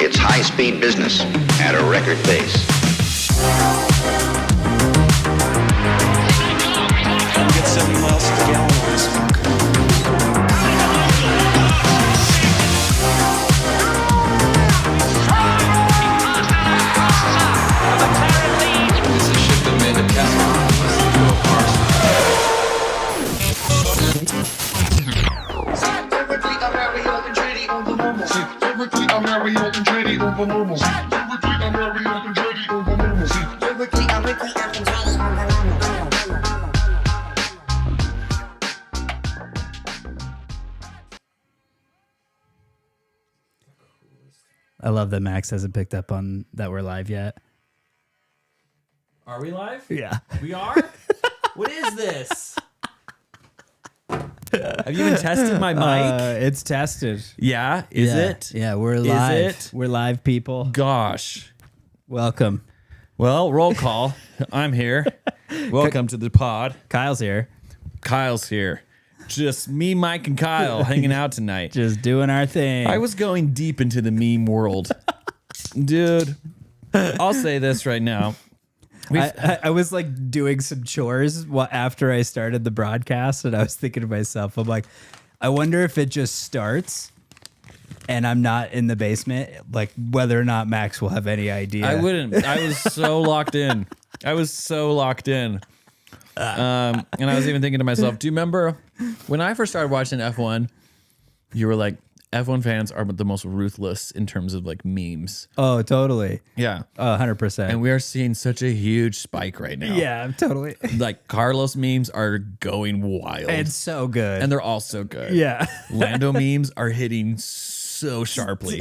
It's high-speed business at a record pace. Get 70 miles per gallon on this fucker. This is shit that made the castle. I love that Max hasn't picked up on that we're live yet. Are we live? Yeah. We are? What is this? Have you even tested my mic? It's tested. Yeah? Is it? Yeah, we're live. it? We're live, people. Gosh. Welcome. Well, roll call. I'm here. Welcome to the pod. Kyle's here. Kyle's here. Just me, Mike, and Kyle hanging out tonight. Just doing our thing. I was going deep into the meme world. Dude, I'll say this right now. I was like doing some chores after I started the broadcast, and I was thinking to myself, I'm like, I wonder if it just starts and I'm not in the basement, like whether or not Max will have any idea. I wouldn't. I was so locked in. And I was even thinking to myself, do you remember when I first started watching F1, you were like, F1 fans are the most ruthless in terms of like memes. Oh, totally. Yeah. 100%. And we are seeing such a huge spike right now. Yeah, totally. Like Carlos memes are going wild. It's so good. And they're all so good. Yeah. Lando memes are hitting so sharply.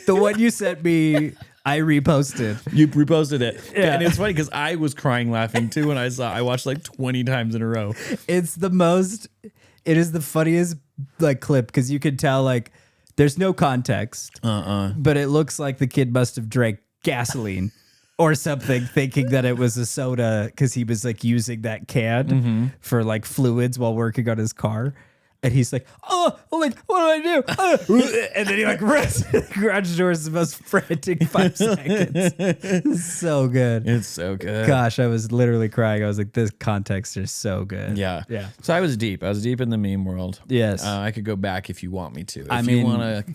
The one you sent me, I reposted. You reposted it. Yeah. And it's funny because I was crying laughing too when I watched like 20 times in a row. It is the funniest like clip because you can tell like there's no context, but it looks like the kid must have drank gasoline or something, thinking that it was a soda because he was like using that can for like fluids while working on his car. And he's like, oh, like, what do I do? And then he like runs to the garage doors the most frantic 5 seconds. It's so good. It's so good. Gosh, I was literally crying. I was like, this context is so good. Yeah. Yeah. So I was deep in the meme world. Yes. I could go back if you want me to. I If mean- you want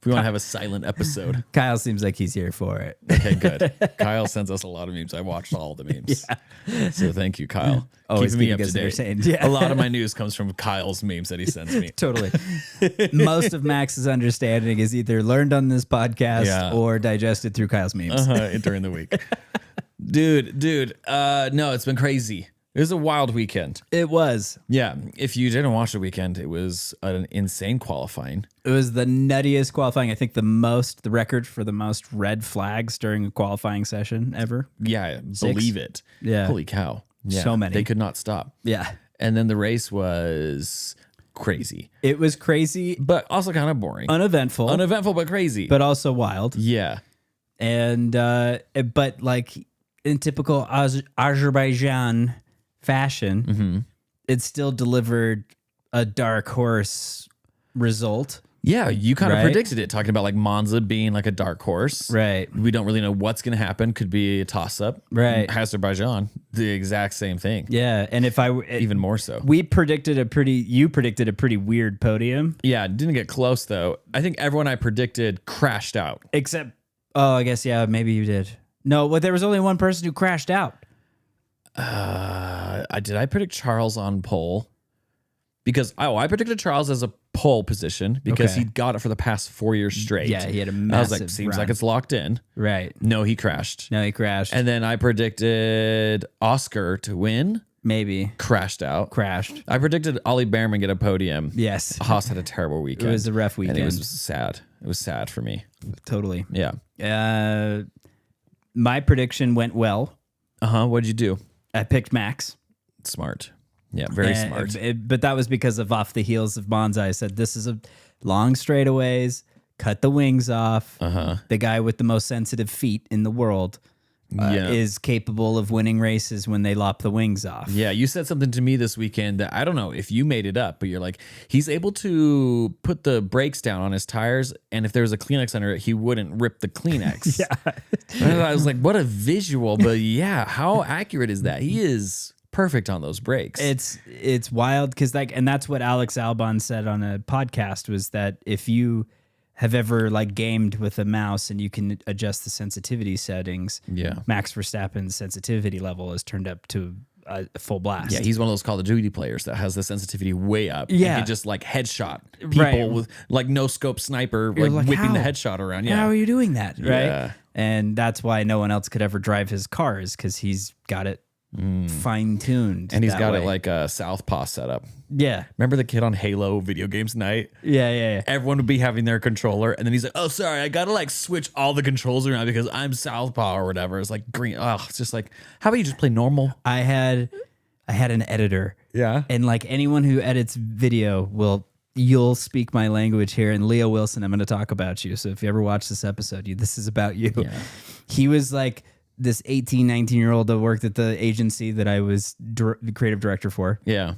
to have a silent episode. Kyle seems like he's here for it. Okay, good. Kyle sends us a lot of memes. I watched all the memes. Yeah. So thank you, Kyle. Always Keeping me up keeping to us date. entertained. Yeah. A lot of my news comes from Kyle's memes that he sends me. Totally. Most of Max's understanding is either learned on this podcast or digested through Kyle's memes. During the week. Dude. No, it's been crazy. It was a wild weekend. It was. Yeah. If you didn't watch the weekend, it was an insane qualifying. It was the nuttiest qualifying. I think the record for the most red flags during a qualifying session ever. Yeah, 6. believe it. Yeah. Holy cow. Yeah. So many. They could not stop. Yeah. And then the race was crazy, It was crazy, but also kind of boring. uneventful, Uneventful, but crazy. but also wild. Yeah. And but like in typical Azerbaijan fashion, it still delivered a dark horse result. Yeah, you kind of Right? predicted it, talking about like Monza being like a dark horse. Right. We don't really know what's going to happen. Could be a toss-up. Right. Azerbaijan, the exact same thing. Yeah, and if Even more so. you predicted a pretty weird podium, Yeah, didn't get close though. I think everyone I predicted crashed out. except I guess maybe you did. No, well, there was only one person who crashed out. Did I predict Charles on pole? Because I predicted Charles as a pole position because Okay. he got it for the past 4 years straight. Yeah, he had a I was massive like, seems run. like it's locked in. Right. No, he crashed. No, he crashed. And then I predicted Oscar to win, Maybe crashed out. crashed. I predicted Ollie Behrman get a podium. Yes. Haas had a terrible weekend. It was a rough weekend. And it was sad. It was sad for me. Totally. Yeah. My prediction went well. What'd you do? I picked Max. Smart. Yeah, very smart. But that was because of off the heels of Monza. I said, this is a long straightaways, cut the wings off. The guy with the most sensitive feet in the world is capable of winning races when they lop the wings off. Yeah, you said something to me this weekend that I don't know if you made it up, but you're like, he's able to put the brakes down on his tires, and if there was a Kleenex under it, he wouldn't rip the Kleenex. Yeah. And I was like, what a visual, but yeah, how accurate is that? He is perfect on those brakes. It's wild because and that's what Alex Albon said on a podcast, was that if you have ever like gamed with a mouse and you can adjust the sensitivity settings, Max Verstappen's sensitivity level is turned up to a full blast. Yeah, he's one of those Call of Duty players that has the sensitivity way up. Yeah, and can just like headshot people with like no scope sniper, like whipping the headshot around. Yeah, how are you doing that? Right, yeah. And that's why no one else could ever drive his cars, because he's got it fine tuned, and he's got it like a southpaw setup. Yeah, remember the kid on Halo video games night? Yeah. Everyone would be having their controller, and then he's like, "Oh, sorry, I gotta like switch all the controls around because I'm southpaw or whatever." It's like green. Oh, it's just like, how about you just play normal? I had an editor. Yeah, and like anyone who edits video you'll speak my language here. And Leo Wilson, I'm going to talk about you. So if you ever watch this episode, this is about you. Yeah. He was like this 18, 19-year-old that worked at the agency that I was the creative director for. Yeah.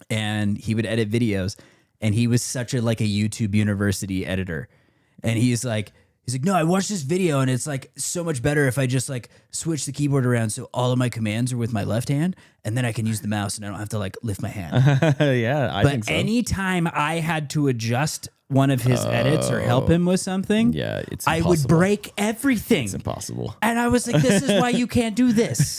And he would edit videos, and he was such a YouTube University editor. And he's like, no, I watched this video and it's like so much better if I just like switch the keyboard around so all of my commands are with my left hand, and then I can use the mouse and I don't have to like lift my hand. Yeah, I think so. But anytime I had to adjust one of his edits or help him with something, it's I impossible. would break everything. It's impossible. And I was like, this is why you can't do this.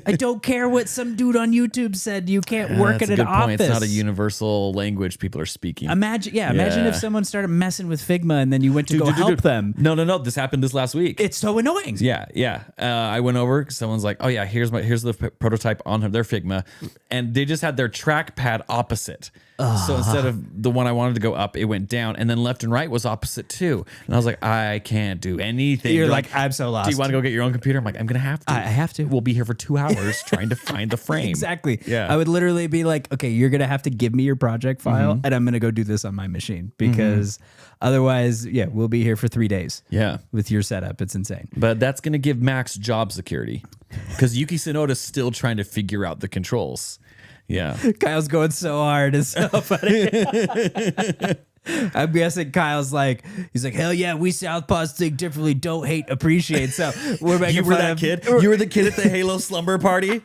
I don't care what some dude on YouTube said. You can't work at an office. It's not a universal language people are speaking. Imagine if someone started messing with Figma and then you went to go help them. No. This happened this last week. It's so annoying. Yeah. I went over. Someone's like, "Oh yeah, here's the prototype on their Figma," and they just had their trackpad opposite. So instead of the one I wanted to go up, it went down, and then left and right was opposite too. And I was like, I can't do anything. You're like, I'm so lost. Do you want to go get your own computer? I'm like, I'm gonna have to. I have to. We'll be here for 2 hours trying to find the frame. Exactly. Yeah. I would literally be like, okay, you're gonna have to give me your project file, and I'm gonna go do this on my machine, because otherwise, we'll be here for 3 days. Yeah. With your setup, it's insane. But that's gonna give Max job security, because Yuki Tsunoda's still trying to figure out the controls. Yeah. Kyle's going so hard. It's so funny. I'm guessing Kyle's like, he's like, hell yeah, we Southpaws think differently, don't hate, appreciate. So we're making fun that of kid. You were the kid at the Halo slumber party.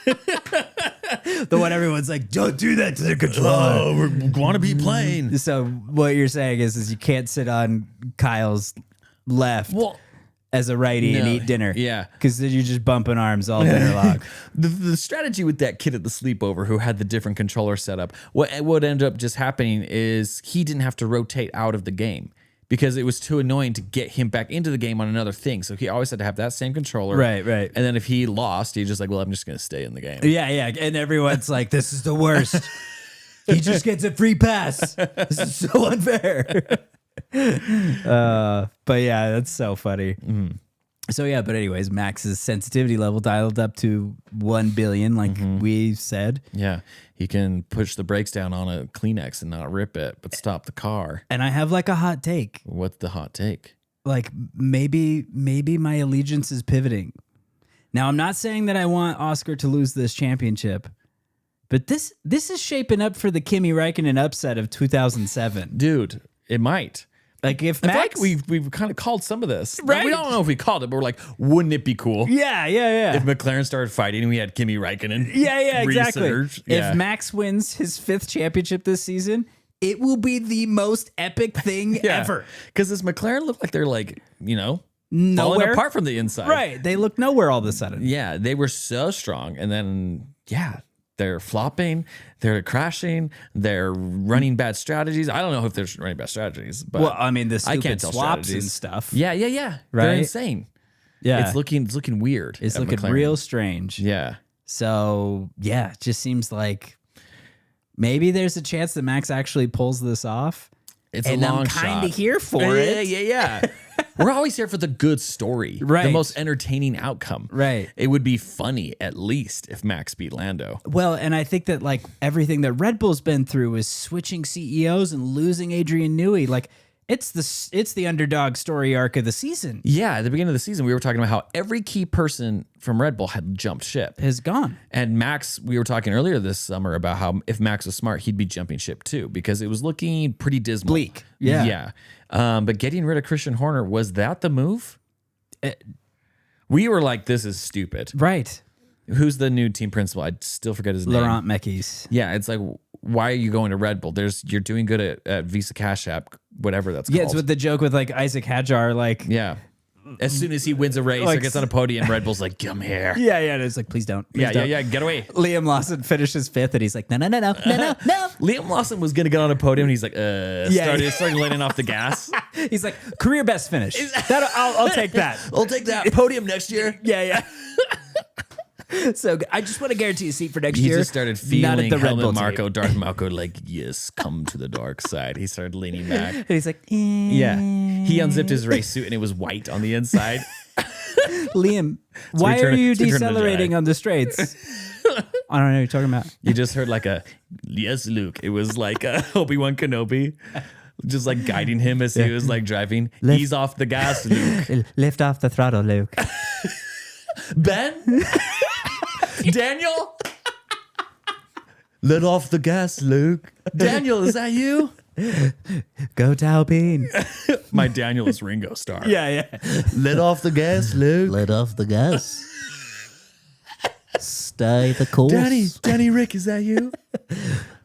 The one everyone's like, don't do that to the controller. Oh, we want to be playing. So what you're saying is you can't sit on Kyle's left as a righty and eat dinner. Yeah. Because then you're just bumping arms all dinner long. The strategy with that kid at the sleepover who had the different controller setup, what ended up just happening is he didn't have to rotate out of the game, because it was too annoying to get him back into the game on another thing. So he always had to have that same controller. Right. And then if he lost, he's just like, well, I'm just going to stay in the game. Yeah. And everyone's like, this is the worst. He just gets a free pass. This is so unfair. But yeah, that's so funny. So yeah, but anyways, Max's sensitivity level dialed up to 1 billion, like we said. Yeah, he can push the brakes down on a Kleenex and not rip it, but stop the car. And I have like a hot take. What's the hot take? Like maybe my allegiance is pivoting. Now, I'm not saying that I want Oscar to lose this championship, but this is shaping up for the Kimi Räikkönen upset of 2007. Dude, it might. Like if Max, Max, we've kind of called some of this. Right? We don't know if we called it, but we're like, wouldn't it be cool? Yeah. If McLaren started fighting and we had Kimi Räikkönen. Yeah, exactly. Yeah. If Max wins his 5th championship this season, it will be the most epic thing ever. Because this McLaren looked like they're like, falling nowhere apart from the inside. Right. They look nowhere all of a sudden. Yeah, they were so strong. And then, they're flopping, they're crashing, they're running bad strategies. I don't know if they're running bad strategies, but well, I mean, the I stupid can't tell swaps strategies. and stuff. Yeah. Right? They're insane. Yeah. It's looking weird. It's at looking McLaren. real strange. Yeah. So, yeah, it just seems like maybe there's a chance that Max actually pulls this off. It's and a long I'm shot. kind of here for it. Yeah. We're always here for the good story. Right. The most entertaining outcome. Right. It would be funny, at least, if Max beat Lando. Well, and I think that like everything that Red Bull's been through is switching CEOs and losing Adrian Newey. Like It's the underdog story arc of the season. Yeah, at the beginning of the season, we were talking about how every key person from Red Bull had jumped ship. Has gone. And Max, we were talking earlier this summer about how if Max was smart, he'd be jumping ship too, because it was looking pretty dismal. Bleak. Yeah. Yeah. But getting rid of Christian Horner, was that the move? We were like, this is stupid. Right. Who's the new team principal? I still forget his name. Laurent Mekis. Yeah, it's like, why are you going to Red Bull? You're doing good at Visa Cash App, whatever that's called. Yeah, it's with the joke with like Isaac Hadjar, like Yeah. As soon as he wins a race or gets on a podium, Red Bull's like, come here. yeah, and it's like, please don't. Please don't. Get away. Liam Lawson finishes 5th, and he's like, no. Liam Lawson was gonna get on a podium, and he's like, started letting off the gas. He's like, career best finish. I'll take that. I'll take that podium next year. Yeah. So I just want to guarantee a seat for next He year. just started not at feeling the Red Bull Helmut Marko, team. Darth Marko, like, yes, come to the dark side. He started leaning back. And he's like, Yeah. He unzipped his race suit, and it was white on the inside. Liam, why Return- are you it's Return of the decelerating Jedi. on the straights? I don't know what you're talking about. You just heard like a, yes, Luke. It was like a Obi-Wan Kenobi. Just like guiding him as he was like driving. Ease off the gas, Luke. Lift off the throttle, Luke. Ben? Daniel? Let off the gas, Luke. Daniel, is that you? Go Talpine. My Daniel is Ringo Starr. Yeah. Let off the gas, Luke. Let off the gas. Stay the course. Danny Rick, is that you?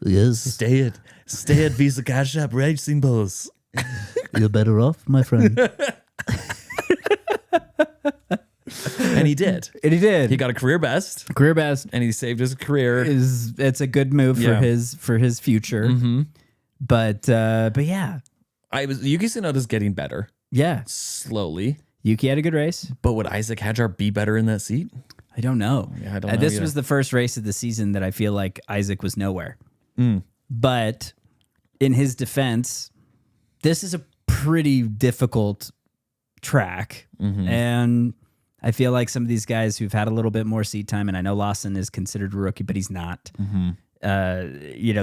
Yes. Stay at Visa Cash App Racing Bulls. You're better off, my friend. And he did. And he did. He got a career best, career best. and he saved his career. It's a good move Yeah. for his future. Mm-hmm. But yeah. Yuki Tsunoda's getting better Yeah. slowly. Yuki had a good race. But would Isaac Hadjar be better in that seat? I don't know. Yeah, I don't know This either. was the first race of the season that I feel like Isaac was nowhere. Mm. But in his defense, this is a pretty difficult track. Mm-hmm. And I feel like some of these guys who've had a little bit more seat time, and I know Lawson is considered a rookie, but he's not. Mm-hmm.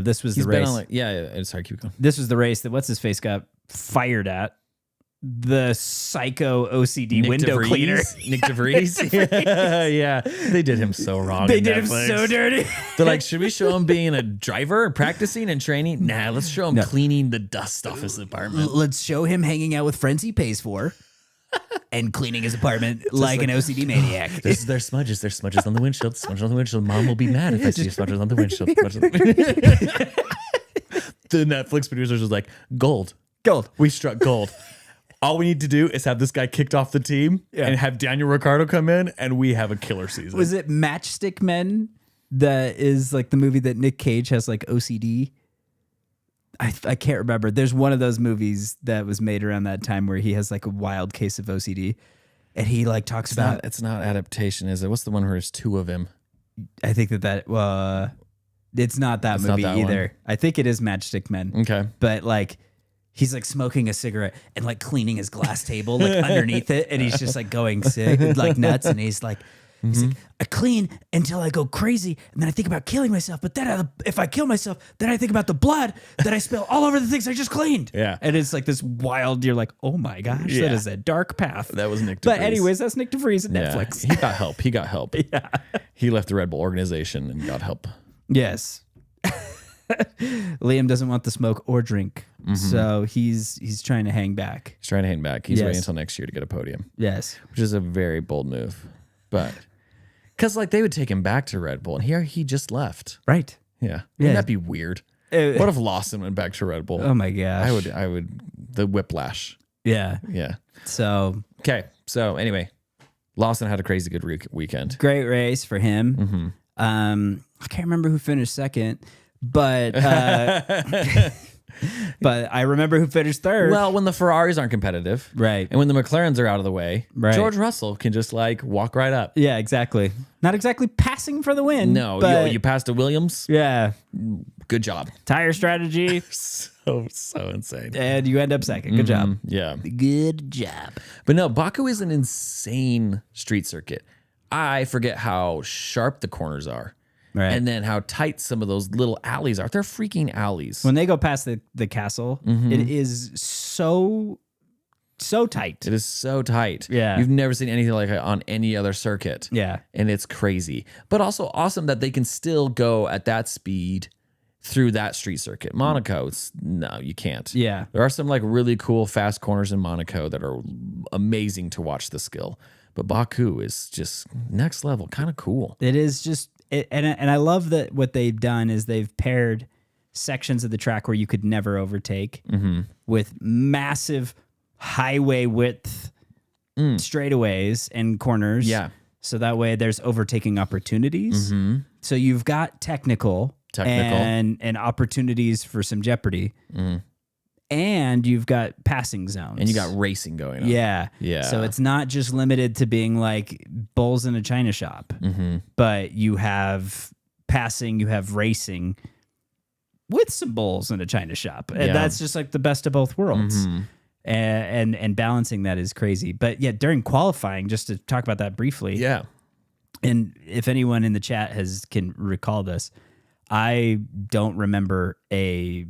This was He's the been race. on yeah. Sorry, keep going. This was the race that what's his face got fired at. The psycho OCD window DeVries. cleaner. Nick DeVries. Yeah, they did him so wrong. They in did him Netflix. so dirty. They're like, should we show him being a driver, practicing and training? Nah, let's show him cleaning the dust off his apartment. Let's show him hanging out with friends he pays for and cleaning his apartment like an OCD maniac. There's smudges. There's smudges on the windshield. Smudges on the windshield. Mom will be mad if I see smudges on the windshield. Smudges on the The Netflix producers was like, gold. Gold. We struck gold. All we need to do is have this guy kicked off the team and have Daniel Ricciardo come in, and we have a killer season. Was it Matchstick Men that is like the movie that Nick Cage has like OCD? I can't remember. There's one of those movies that was made around that time where he has like a wild case of OCD. And he like talks about It's not adaptation, is it? What's the one where there's two of him? I think that it's not that It's not movie that either. one. I think it is Matchstick Men. Okay. But like he's like smoking a cigarette and like cleaning his glass table like underneath it, and he's just like going sick, like nuts, and he's like I clean until I go crazy, and then I think about killing myself. But then if I kill myself, then I think about the blood that I spill all over the things I just cleaned. Yeah. And it's like this wild, you're like, oh my gosh, Yeah. that is a dark path. That was Nick DeVries. But anyways, that's Nick DeVries at Yeah. Netflix. He got help. He got help. Yeah. He left the Red Bull organization and got help. Yes. Liam doesn't want the smoke or drink. So he's trying to hang back. He's trying to hang back. He's Yes. waiting until next year to get a podium, Yes. which is a very bold move. But because like they would take him back to Red Bull, and here he just left. Right. Yeah, Yeah. wouldn't that be weird? Uh, What if Lawson went back to Red Bull? Oh my gosh. I would. The whiplash. Yeah. Yeah. So Okay. So anyway, Lawson had a crazy good weekend. great race for him. I can't remember who finished second, but but I remember who finished third. Well, when the Ferraris aren't competitive, Right. and when the McLarens are out of the way, Right. George Russell can just like walk right up. Yeah, exactly. Not exactly passing for the win. No, but you passed a Williams. yeah, Good job. tire strategy, So insane. and you end up second. Good job. Yeah. Good job. But no, Baku is an insane street circuit. I forget how sharp the corners are. Right. And then how tight some of those little alleys are. They're freaking alleys. When they go past the castle, it is so tight. It is so tight. Yeah. You've never seen anything like it on any other circuit. Yeah. And it's crazy. But also awesome that they can still go at that speed through that street circuit. Monaco, no, you can't. Yeah. There are some like really cool fast corners in Monaco that are amazing to watch the skill. But Baku is just next level, kind of cool. It is just, and I love that what they've done is they've paired sections of the track where you could never overtake with massive highway width straightaways and corners. Yeah. So that way there's overtaking opportunities. So you've got technical. And opportunities for some jeopardy. And you've got passing zones. And you got racing going on. Yeah. Yeah. So it's not just limited to being like bulls in a china shop, but you have passing, you have racing with some bulls in a china shop. And that's just like the best of both worlds. And balancing that is crazy. But yeah, during qualifying, just to talk about that briefly. Yeah. And if anyone in the chat can recall this, I don't remember a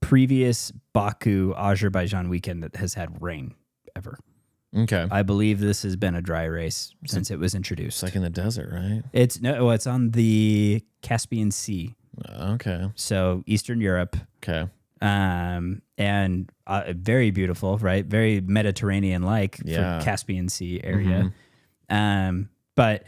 previous Baku Azerbaijan weekend that has had rain ever. Okay. I believe this has been a dry race since it was introduced. It's like in the desert, right? It's on the Caspian Sea. Okay. So Eastern Europe. Okay. And very beautiful, right? Very Mediterranean-like Yeah. for Caspian Sea area. But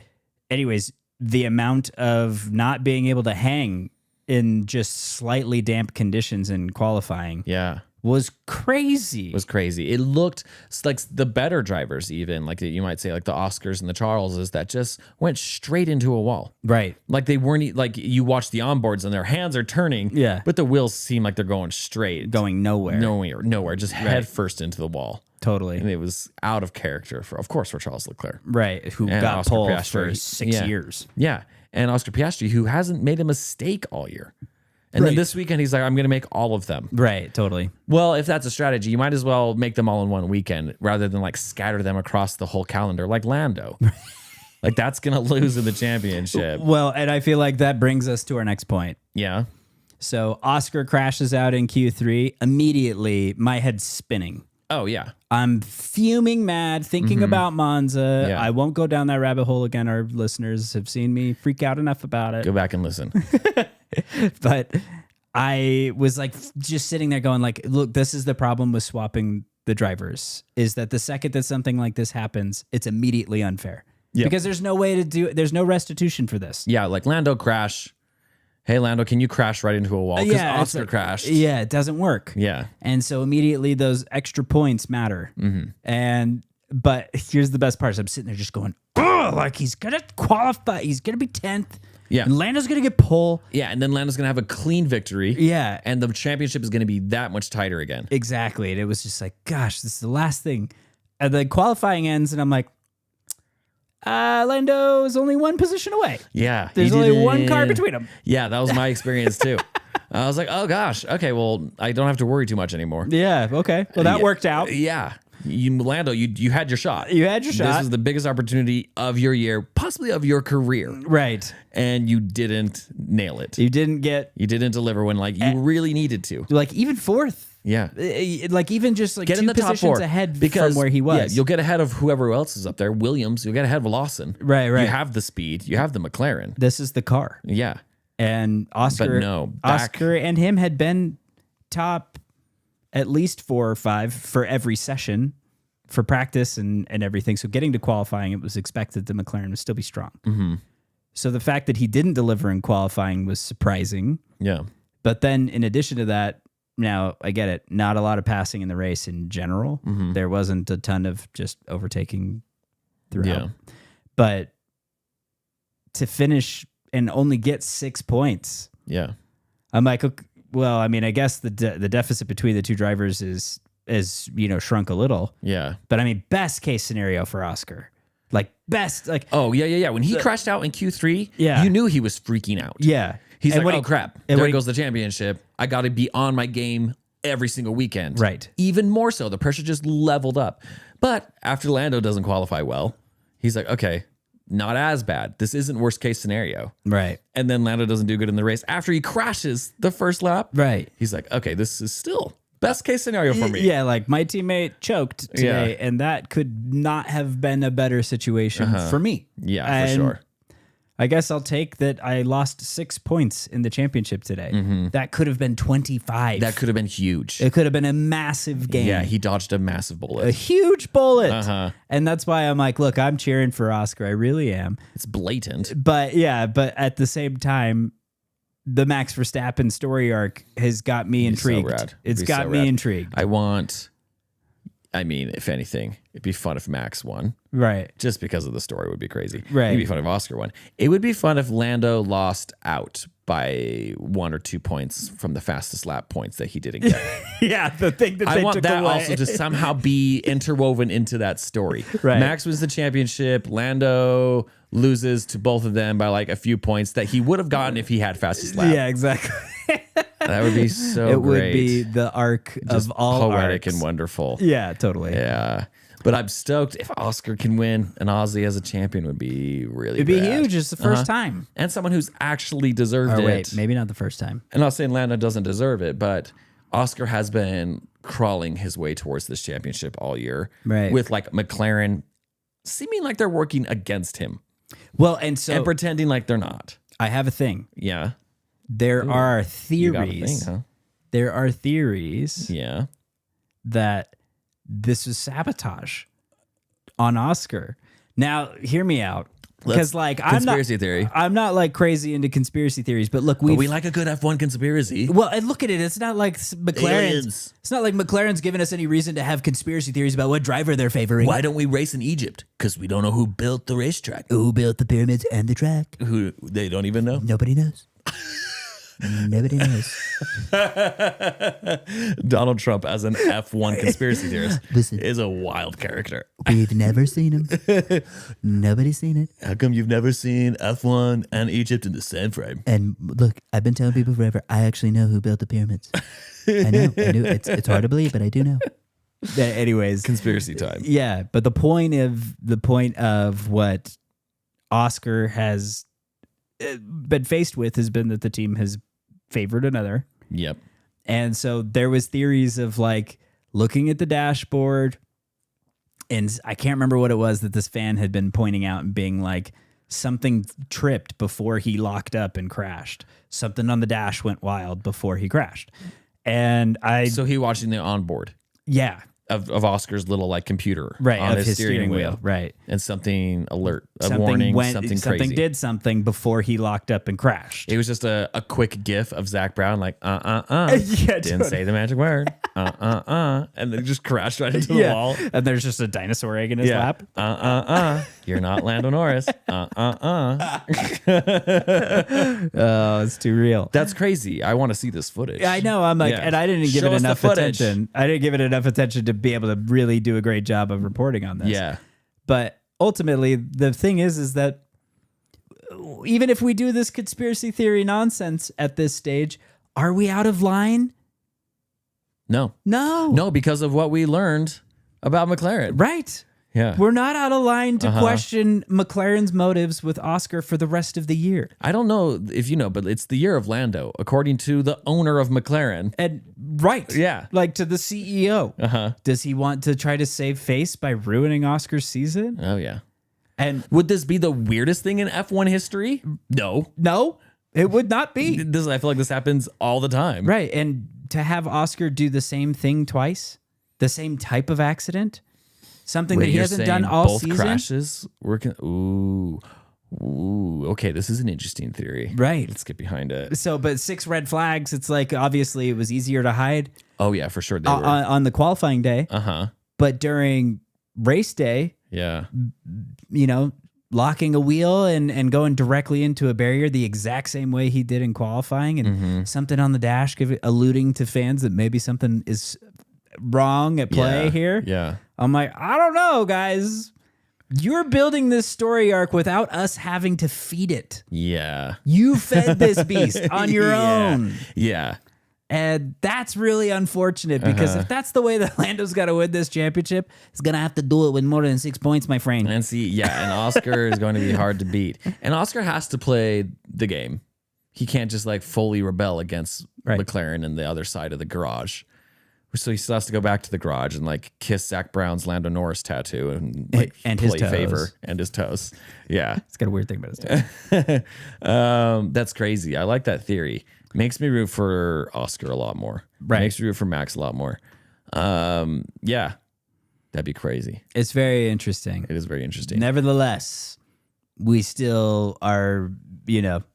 anyways, the amount of not being able to hang in just slightly damp conditions in qualifying was crazy. It looked like the better drivers, even like you might say, like the Oscars and the Charleses, that just went straight into a wall. Right. Like they weren't like you watch the onboards and their hands are turning. Yeah. But the wheels seem like they're going straight, Going nowhere. nowhere, just head first into the wall. Totally. And it was out of character for Charles Leclerc. Right. Who And got Oscar pulled Piastri. for 6 years. Yeah. And Oscar Piastri, who hasn't made a mistake all year. And then this weekend, he's like, I'm going to make all of them. Right. Totally. Well, if that's a strategy, you might as well make them all in one weekend rather than like scatter them across the whole calendar like Lando. Like that's going to lose in the championship. Well, and I feel like that brings us to our next point. Yeah. So Oscar crashes out in Q3. Immediately, my head's spinning. Oh, yeah. I'm fuming mad, thinking about Monza. Yeah. I won't go down that rabbit hole again. Our listeners have seen me freak out enough about it. Go back and listen. But I was like just sitting there going like, look, this is the problem with swapping the drivers, is that the second that something like this happens, it's immediately unfair. Yeah. Because there's no way to there's no restitution for this. Yeah, like Lando crash. Hey, Lando, can you crash right into a wall? Because Yeah, it's Oscar like- crashed. Yeah, it doesn't work. Yeah. And so immediately those extra points matter. But here's the best part. So I'm sitting there just going, oh, like he's going to qualify. He's going to be 10th. Yeah. And Lando's going to get pole. Yeah, and then Lando's going to have a clean victory. Yeah. And the championship is going to be that much tighter again. Exactly. And it was just like, gosh, this is the last thing. And the qualifying ends, and I'm like, Lando is only one position away. Yeah. There's he only did one it. car between them. Yeah, that was my experience too. I was like, oh gosh, okay, well, I don't have to worry too much anymore. Yeah. Okay. Well, that Yeah. worked out. Yeah. Lando, you had your shot. You had your This shot. was the biggest opportunity of your year, possibly of your career. Right. And you didn't nail it. You didn't get, You didn't deliver when like you really needed to. like, even fourth. Yeah. Like, even just like Get two in the top positions four ahead because from where he was. Yeah, you'll get ahead of whoever else is up there. Williams, you'll get ahead of Lawson. Right. You have the speed. You have the McLaren. This is the car. Yeah. And Oscar, But no, back- Oscar and him had been top at least 4 or 5 for every session for practice and everything. So getting to qualifying, it was expected that McLaren would still be strong. So the fact that he didn't deliver in qualifying was surprising. Yeah. But then in addition to that, now I get it, not a lot of passing in the race in general. There wasn't a ton of just overtaking throughout. Yeah. But to finish and only get 6 points, Yeah. I'm like, okay, well, I mean, I guess the deficit between the two drivers is shrunk a little. Yeah. But I mean, best case scenario for Oscar, like best, like Oh, yeah. When he crashed out in Q3, Yeah. you knew he was freaking out. yeah. He's And like, when oh, crap. and There when goes the championship. I got to be on my game every single weekend. Right. Even more so. The pressure just leveled up. But after Lando doesn't qualify well, he's like, okay, not as bad. This isn't worst case scenario. Right. And then Lando doesn't do good in the race. After he crashes the first lap, Right. he's like, okay, this is still Best case scenario for me. Yeah, like my teammate choked today, and that could not have been a better situation for me. Yeah, And for sure. I guess I'll take that I lost 6 points in the championship today. That could have been 25. That could have been huge. It could have been a massive game. Yeah, he dodged a massive a bullet. huge bullet. And that's why I'm like, look, I'm cheering for Oscar. I really am. It's blatant. But at the same time, the Max Verstappen story arc has got me intrigued. rad. It's Be got so me rad. intrigued. I mean, if anything, it'd be fun if Max won. Right. Just because of the story would be crazy. Right. It'd be fun if Oscar won. It would be fun if Lando lost out by 1 or 2 points from the fastest lap points that he didn't get. Yeah, the thing that I they want took that away. also to somehow be interwoven into that story. Right. Max wins the championship. Lando loses to both of them by like a few points that he would have gotten if he had fastest lap. Yeah, exactly. That would be so It great. would be the arc Just of all poetic arcs. and wonderful. Yeah, totally. Yeah. But I'm stoked if Oscar can win and Aussie as a champion would be really It'd be rad. huge. It's the first time. And someone who's actually deserved Or it. wait, maybe not the first time. I'm not saying Lando doesn't deserve it, but Oscar has been crawling his way towards this championship all year. Right. With like McLaren seeming like they're working against him Well, and so and pretending like they're not. I have a thing. Yeah. There are You got a theories. thing, huh? There are theories Yeah. that this is sabotage on Oscar. Now, hear me out. Because like conspiracy theory. I'm not like crazy into conspiracy theories, but look, But we like a good F1 conspiracy. well, and look at it. It's not like McLaren's. Aliens. It's not like McLaren's giving us any reason to have conspiracy theories about what driver they're favoring. Why don't we race in Egypt? Because we don't know who built the racetrack. Who built the pyramids and the track? Who they don't even know. Nobody knows. Nobody knows. Donald Trump as an F1 conspiracy theorist Listen. is a wild character. We've never seen him. Nobody's seen it. How come you've never seen F1 and Egypt in the same frame? And look, I've been telling people forever, I actually know who built the pyramids. I know. It's hard to believe, but I do know. Anyways, Conspiracy time. yeah, but the point of what Oscar has been faced with has been that the team has favored another. Yep. And so there was theories of like looking at the dashboard, and I can't remember what it was that this fan had been pointing out and being like, something tripped before he locked up and crashed. Something on the dash went wild before he crashed. And So he watching the onboard yeah, of Oscar's little like computer right, on of his steering wheel. Right. and something alert, a Something warning, went, something something crazy. did something before he locked up and crashed. It was just a quick gif of Zach Brown like Yeah, didn't totally. say the magic word and then just crashed right into the wall. And there's just a dinosaur egg in his lap. You're not Lando Norris. Oh, it's too real. That's crazy. I want to see this footage. I know. I'm like, Yeah. and I didn't give Show it us the enough footage. attention. I didn't give it enough attention to be able to really do a great job of reporting on this. Yeah. But ultimately, the thing is that even if we do this conspiracy theory nonsense at this stage, are we out of line? No. No. No, because of what we learned about McLaren. Right. Yeah. We're not out of line to question McLaren's motives with Oscar for the rest of the year. I don't know if you know, but it's the year of Lando, according to the owner of McLaren. And right. Yeah. Like to the CEO. Does he want to try to save face by ruining Oscar's season? Oh, yeah. And Would this be the weirdest thing in F1 history? No. no, it would not be. I feel like this happens all the time. Right. And to have Oscar do the same thing twice, the same type of accident, something Wait, that he you're hasn't saying done all both season. crashes working. Ooh. Okay, this is an interesting theory. Right. Let's get behind it. So, but 6 red flags, it's like obviously it was easier to hide Oh, yeah, for sure. They were. on the qualifying day. But during race day, Yeah. you know, locking a wheel and going directly into a barrier the exact same way he did in qualifying, and something on the dash alluding to fans that maybe something is wrong at play Yeah. here. Yeah. I'm like, I don't know, guys. You're building this story arc without us having to feed it. Yeah. You fed this beast on your Yeah. own. Yeah. And that's really unfortunate because if that's the way that Lando's got to win this championship, he's going to have to do it with more than 6 points, my friend. And see, yeah, and Oscar is going to be hard to beat. And Oscar has to play the game. He can't just like fully rebel against Right. McLaren and the other side of the garage. So he still has to go back to the garage and like kiss Zach Brown's Lando Norris tattoo and like And play his toes. favor and his toes. Yeah. It's got a weird thing about his toes. That's crazy. I like that theory. Makes me root for Oscar a lot more. Right. Makes me root for Max a lot more. Yeah. That'd be crazy. It's very interesting. It is very interesting. Nevertheless, we still are,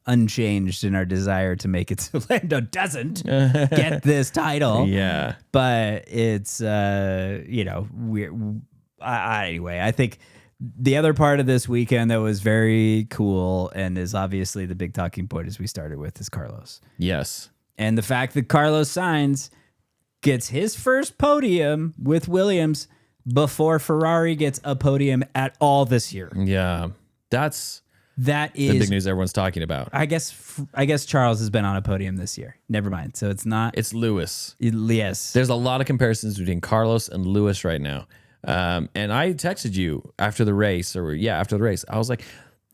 unchanged in our desire to make it so Lando doesn't get this title. Yeah. But it's, anyway, I think the other part of this weekend that was very cool and is obviously the big talking point as we started with is Carlos. Yes. And the fact that Carlos Sainz gets his first podium with Williams before Ferrari gets a podium at all this year. Yeah. That is the big news everyone's talking about. I guess Charles has been on a podium this year. Never mind. So it's not. It's Lewis. Yes. There's a lot of comparisons between Carlos and Lewis right now. And I texted you after the race, after the race. I was like,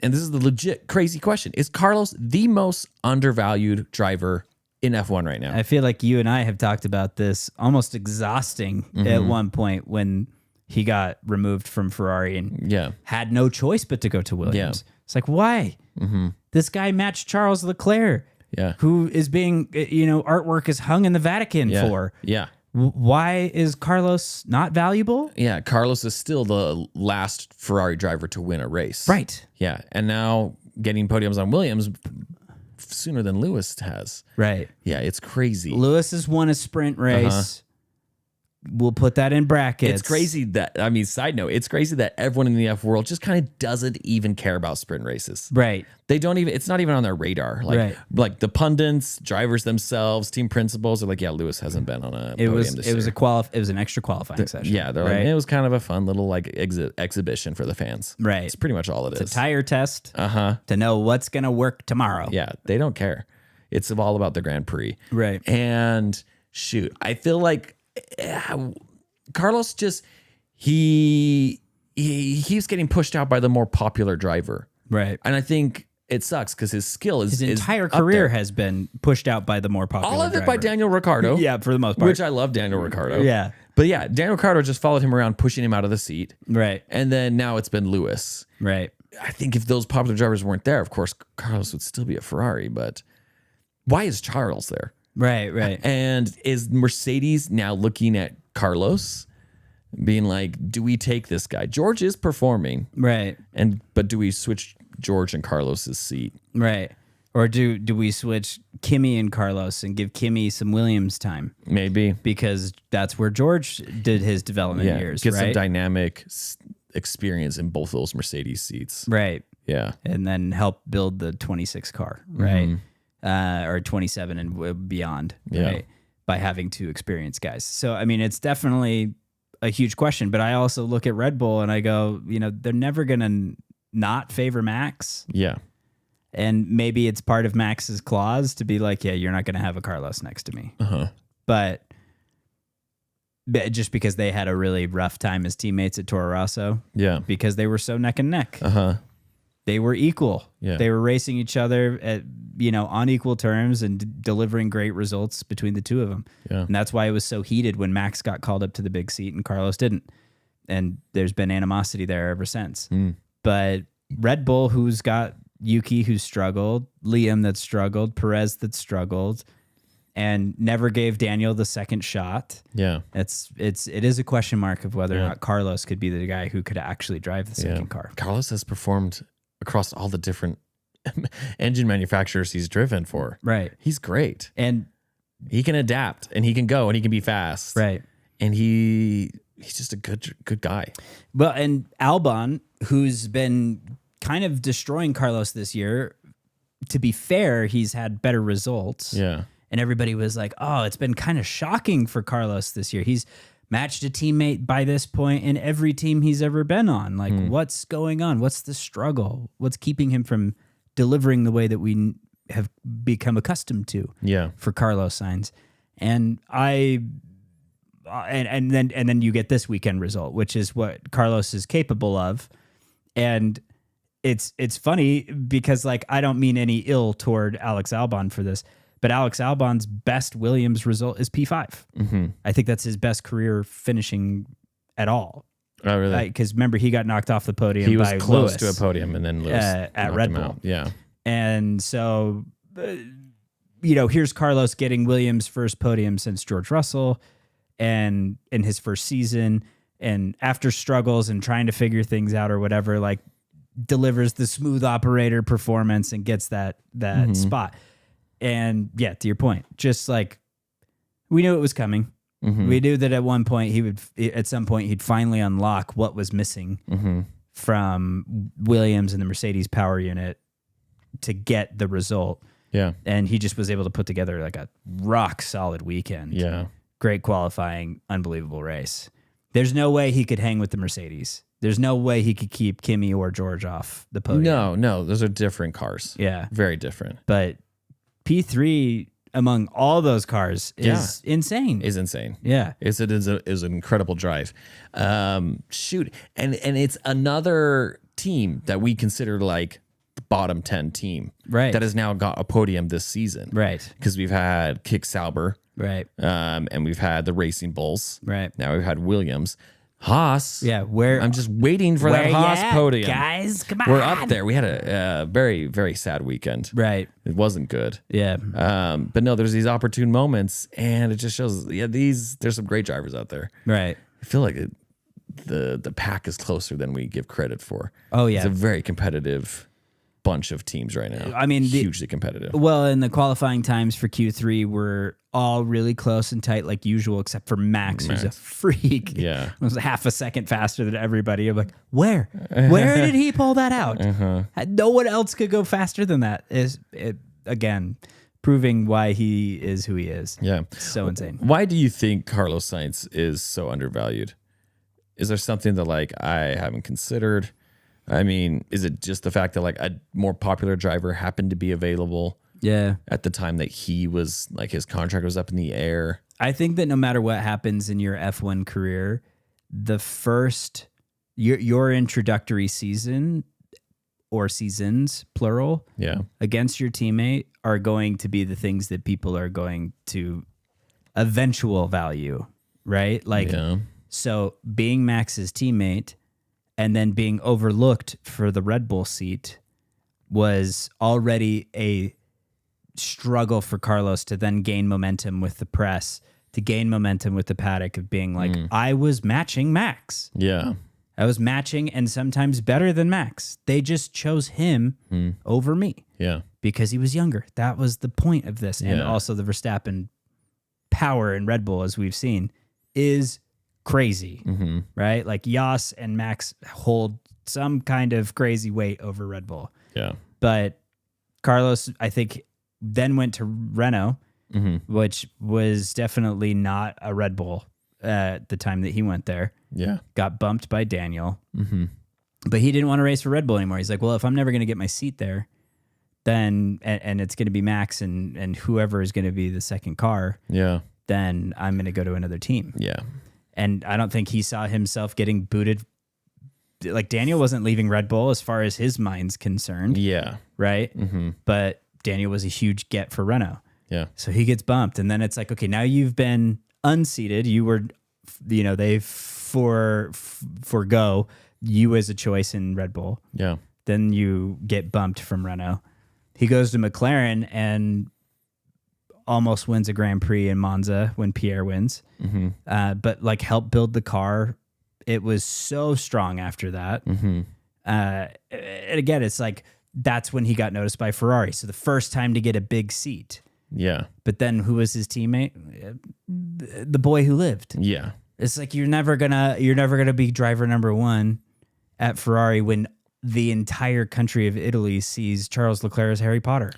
and this is the legit crazy question: is Carlos the most undervalued driver in F1 right now? I feel like you and I have talked about this almost exhausting at one point when he got removed from Ferrari and had no choice but to go to Williams. Yeah. It's like, why? This guy matched Charles Leclerc, who is being, artwork is hung in the Vatican for. Yeah. Why is Carlos not valuable? Yeah. Carlos is still the last Ferrari driver to win a race. Right. Yeah. And now getting podiums on Williams sooner than Lewis has. Right. Yeah. It's crazy. Lewis has won a sprint race. We'll put that in brackets. It's crazy that, side note, it's crazy that everyone in the F world just kind of doesn't even care about sprint races. Right. They don't even, it's not even on their radar. Like the pundits, drivers themselves, team principals are like, yeah, Lewis hasn't been on a podium this year. It was an extra qualifying session. Yeah. They're like, it was kind of a fun little like exhibition for the fans. Right. It's pretty much all it is. It's a tire test to know what's going to work tomorrow. Yeah. They don't care. It's all about the Grand Prix. Right. And shoot, I feel like Carlos just he's getting pushed out by the more popular driver, right? And I think it sucks because his skill is his entire career has been pushed out by the more popular. All of it driver. by Daniel Ricciardo, yeah, for the most part. Which I love Daniel Ricciardo, yeah. But yeah, Daniel Ricciardo just followed him around, pushing him out of the seat, right? And then now it's been Lewis, right? I think if those popular drivers weren't there, of course Carlos would still be at Ferrari, but why is Charles there? Right. And is Mercedes now looking at Carlos being like, do we take this guy? George is performing. Right. But do we switch George and Carlos's seat? Right. Or do we switch Kimi and Carlos and give Kimi some Williams time? Maybe. Because that's where George did his development years, Get right? some dynamic experience in both those Mercedes seats. Right. Yeah. And then help build the 26 car, right? Or 27 and beyond, right? By having two experienced guys. So, I mean, it's definitely a huge question, but I also look at Red Bull and I go, they're never going to not favor Max. Yeah. And maybe it's part of Max's clause to be like, yeah, you're not going to have a Carlos next to me. But just because they had a really rough time as teammates at Toro Rosso. Yeah. Because they were so neck and neck. They were equal. Yeah. They were racing each other at, on equal terms and delivering great results between the two of them. Yeah. And that's why it was so heated when Max got called up to the big seat and Carlos didn't. And there's been animosity there ever since. But Red Bull, who's got Yuki who's struggled, Liam that's struggled, Perez that's struggled, and never gave Daniel the second shot. Yeah. It is a question mark of whether or not Carlos could be the guy who could actually drive the second car. Carlos has performed across all the different engine manufacturers he's driven for. Right. He's great. And he can adapt and he can go and he can be fast. Right. And he's just a good guy. Well, and Albon, who's been kind of destroying Carlos this year, to be fair, he's had better results. Yeah. And everybody was like, oh, it's been kind of shocking for Carlos this year. He's matched a teammate by this point in every team he's ever been on. Like, what's going on? What's the struggle? What's keeping him from delivering the way that we have become accustomed to? Yeah. For Carlos Sainz. And and then you get this weekend result, which is what Carlos is capable of. And it's funny because, like, I don't mean any ill toward Alex Albon for this, But Alex Albon's best Williams result is P5. I think that's his best career finishing at all. Oh, really? Because remember, he got knocked off the podium. He was by close Lewis, to a podium, and then Lewis at knocked Red him Bull. out. Yeah. And so, here's Carlos getting Williams' first podium since George Russell, and in his first season, and after struggles and trying to figure things out or whatever, like delivers the smooth operator performance and gets that spot. And yeah, to your point, just like we knew it was coming. We knew that at some point he'd finally unlock what was missing from Williams and the Mercedes power unit to get the result. Yeah. And he just was able to put together like a rock solid weekend. Yeah. Great qualifying, unbelievable race. There's no way he could hang with the Mercedes. There's no way he could keep Kimi or George off the podium. No, those are different cars. Yeah. Very different. But P3 among all those cars is insane. Is insane. Yeah. It is an incredible drive. Shoot. And it's another team that we consider like the bottom 10 team. Right. That has now got a podium this season. Right. Because we've had Kick Sauber. Right. And we've had the Racing Bulls. Right. Now we've had Williams. Haas. Yeah, I'm just waiting for that Haas podium. Guys, come on. We're up there. We had a very, very sad weekend. Right. It wasn't good. Yeah. But no, there's these opportune moments, and it just shows, there's some great drivers out there. Right. I feel like the pack is closer than we give credit for. Oh, yeah. It's a very competitive bunch of teams right now. I mean, hugely competitive. Well, and the qualifying times for Q3 were all really close and tight like usual, except for Max. Who's a freak. Yeah. It was half a second faster than everybody. I'm like, where did he pull that out? No one else could go faster than that. Again, proving why he is who he is. Yeah. So insane. Why do you think Carlos Sainz is so undervalued? Is there something that like I haven't considered? I mean, is it just the fact that like a more popular driver happened to be available? Yeah. At the time that he was like his contract was up in the air. I think that no matter what happens in your F1 career, the first your introductory season or seasons plural against your teammate are going to be the things that people are going to eventual value, right? Like so being Max's teammate and then being overlooked for the Red Bull seat was already a struggle for Carlos to then gain momentum with the press, to gain momentum with the paddock of being like, I was matching Max. Yeah. I was matching and sometimes better than Max. They just chose him over me. Yeah. Because he was younger. That was the point of this. And also the Verstappen power in Red Bull, as we've seen, is crazy, right? Like Yas and Max hold some kind of crazy weight over Red Bull. Yeah. But Carlos, I think, then went to Renault, which was definitely not a Red Bull at the time that he went there. Yeah. Got bumped by Daniel. But he didn't want to race for Red Bull anymore. He's like, well, if I'm never going to get my seat there, then, and it's going to be Max and whoever is going to be the second car, then I'm going to go to another team. Yeah. And I don't think he saw himself getting booted. Like Daniel wasn't leaving Red Bull as far as his mind's concerned. Yeah. Right? But Daniel was a huge get for Renault. Yeah. So he gets bumped. And then it's like, okay, now you've been unseated. You were, they forgo you as a choice in Red Bull. Yeah. Then you get bumped from Renault. He goes to McLaren and almost wins a Grand Prix in Monza when Pierre wins. But like helped build the car. It was so strong after that. And again, it's like, that's when he got noticed by Ferrari. So the first time to get a big seat. Yeah. But then who was his teammate? The boy who lived. Yeah. It's like you're never gonna be driver number one at Ferrari when the entire country of Italy sees Charles Leclerc as Harry Potter.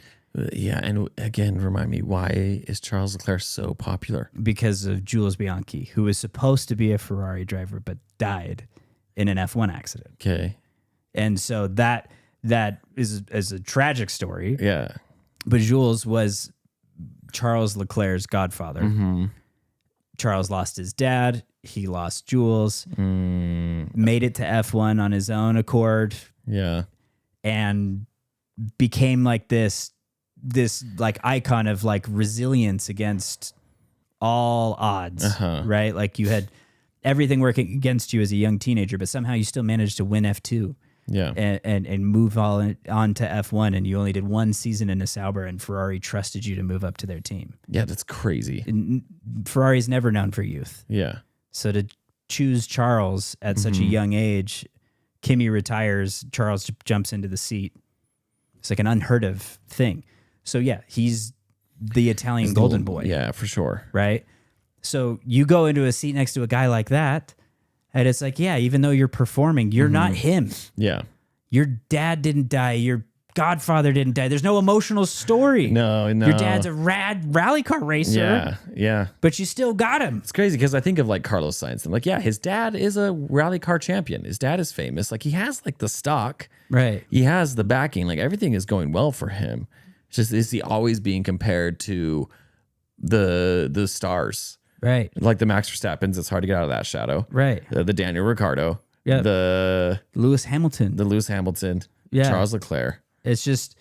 Yeah, and again, remind me, why is Charles Leclerc so popular? Because of Jules Bianchi, who was supposed to be a Ferrari driver but died in an F1 accident. Okay. And so that is a tragic story. Yeah. But Jules was Charles Leclerc's godfather. Charles lost his dad. He lost Jules. Made it to F1 on his own accord. Yeah. And became like this this like icon of like resilience against all odds, right? Like you had everything working against you as a young teenager, but somehow you still managed to win F2. Yeah. And move on to F1, and you only did one season in a Sauber, and Ferrari trusted you to move up to their team. Yeah, that's crazy. Ferrari's never known for youth. Yeah. So to choose Charles at such a young age, Kimi retires, Charles jumps into the seat. It's like an unheard of thing. So yeah, he's the Italian golden boy. Yeah, for sure. Right? So you go into a seat next to a guy like that, and it's like, yeah, even though you're performing, you're not him. Yeah. Your dad didn't die. Your godfather didn't die. There's no emotional story. No. Your dad's a rad rally car racer. Yeah. But you still got him. It's crazy because I think of like Carlos Sainz. I'm like, yeah, his dad is a rally car champion. His dad is famous. Like he has like the stock. Right. He has the backing. Like everything is going well for him. It's just, is he always being compared to the stars? Right. Like the Max Verstappens, it's hard to get out of that shadow. Right. The Daniel Ricciardo. Yeah. The Lewis Hamilton. Lewis Hamilton. Yeah. Charles Leclerc. It's just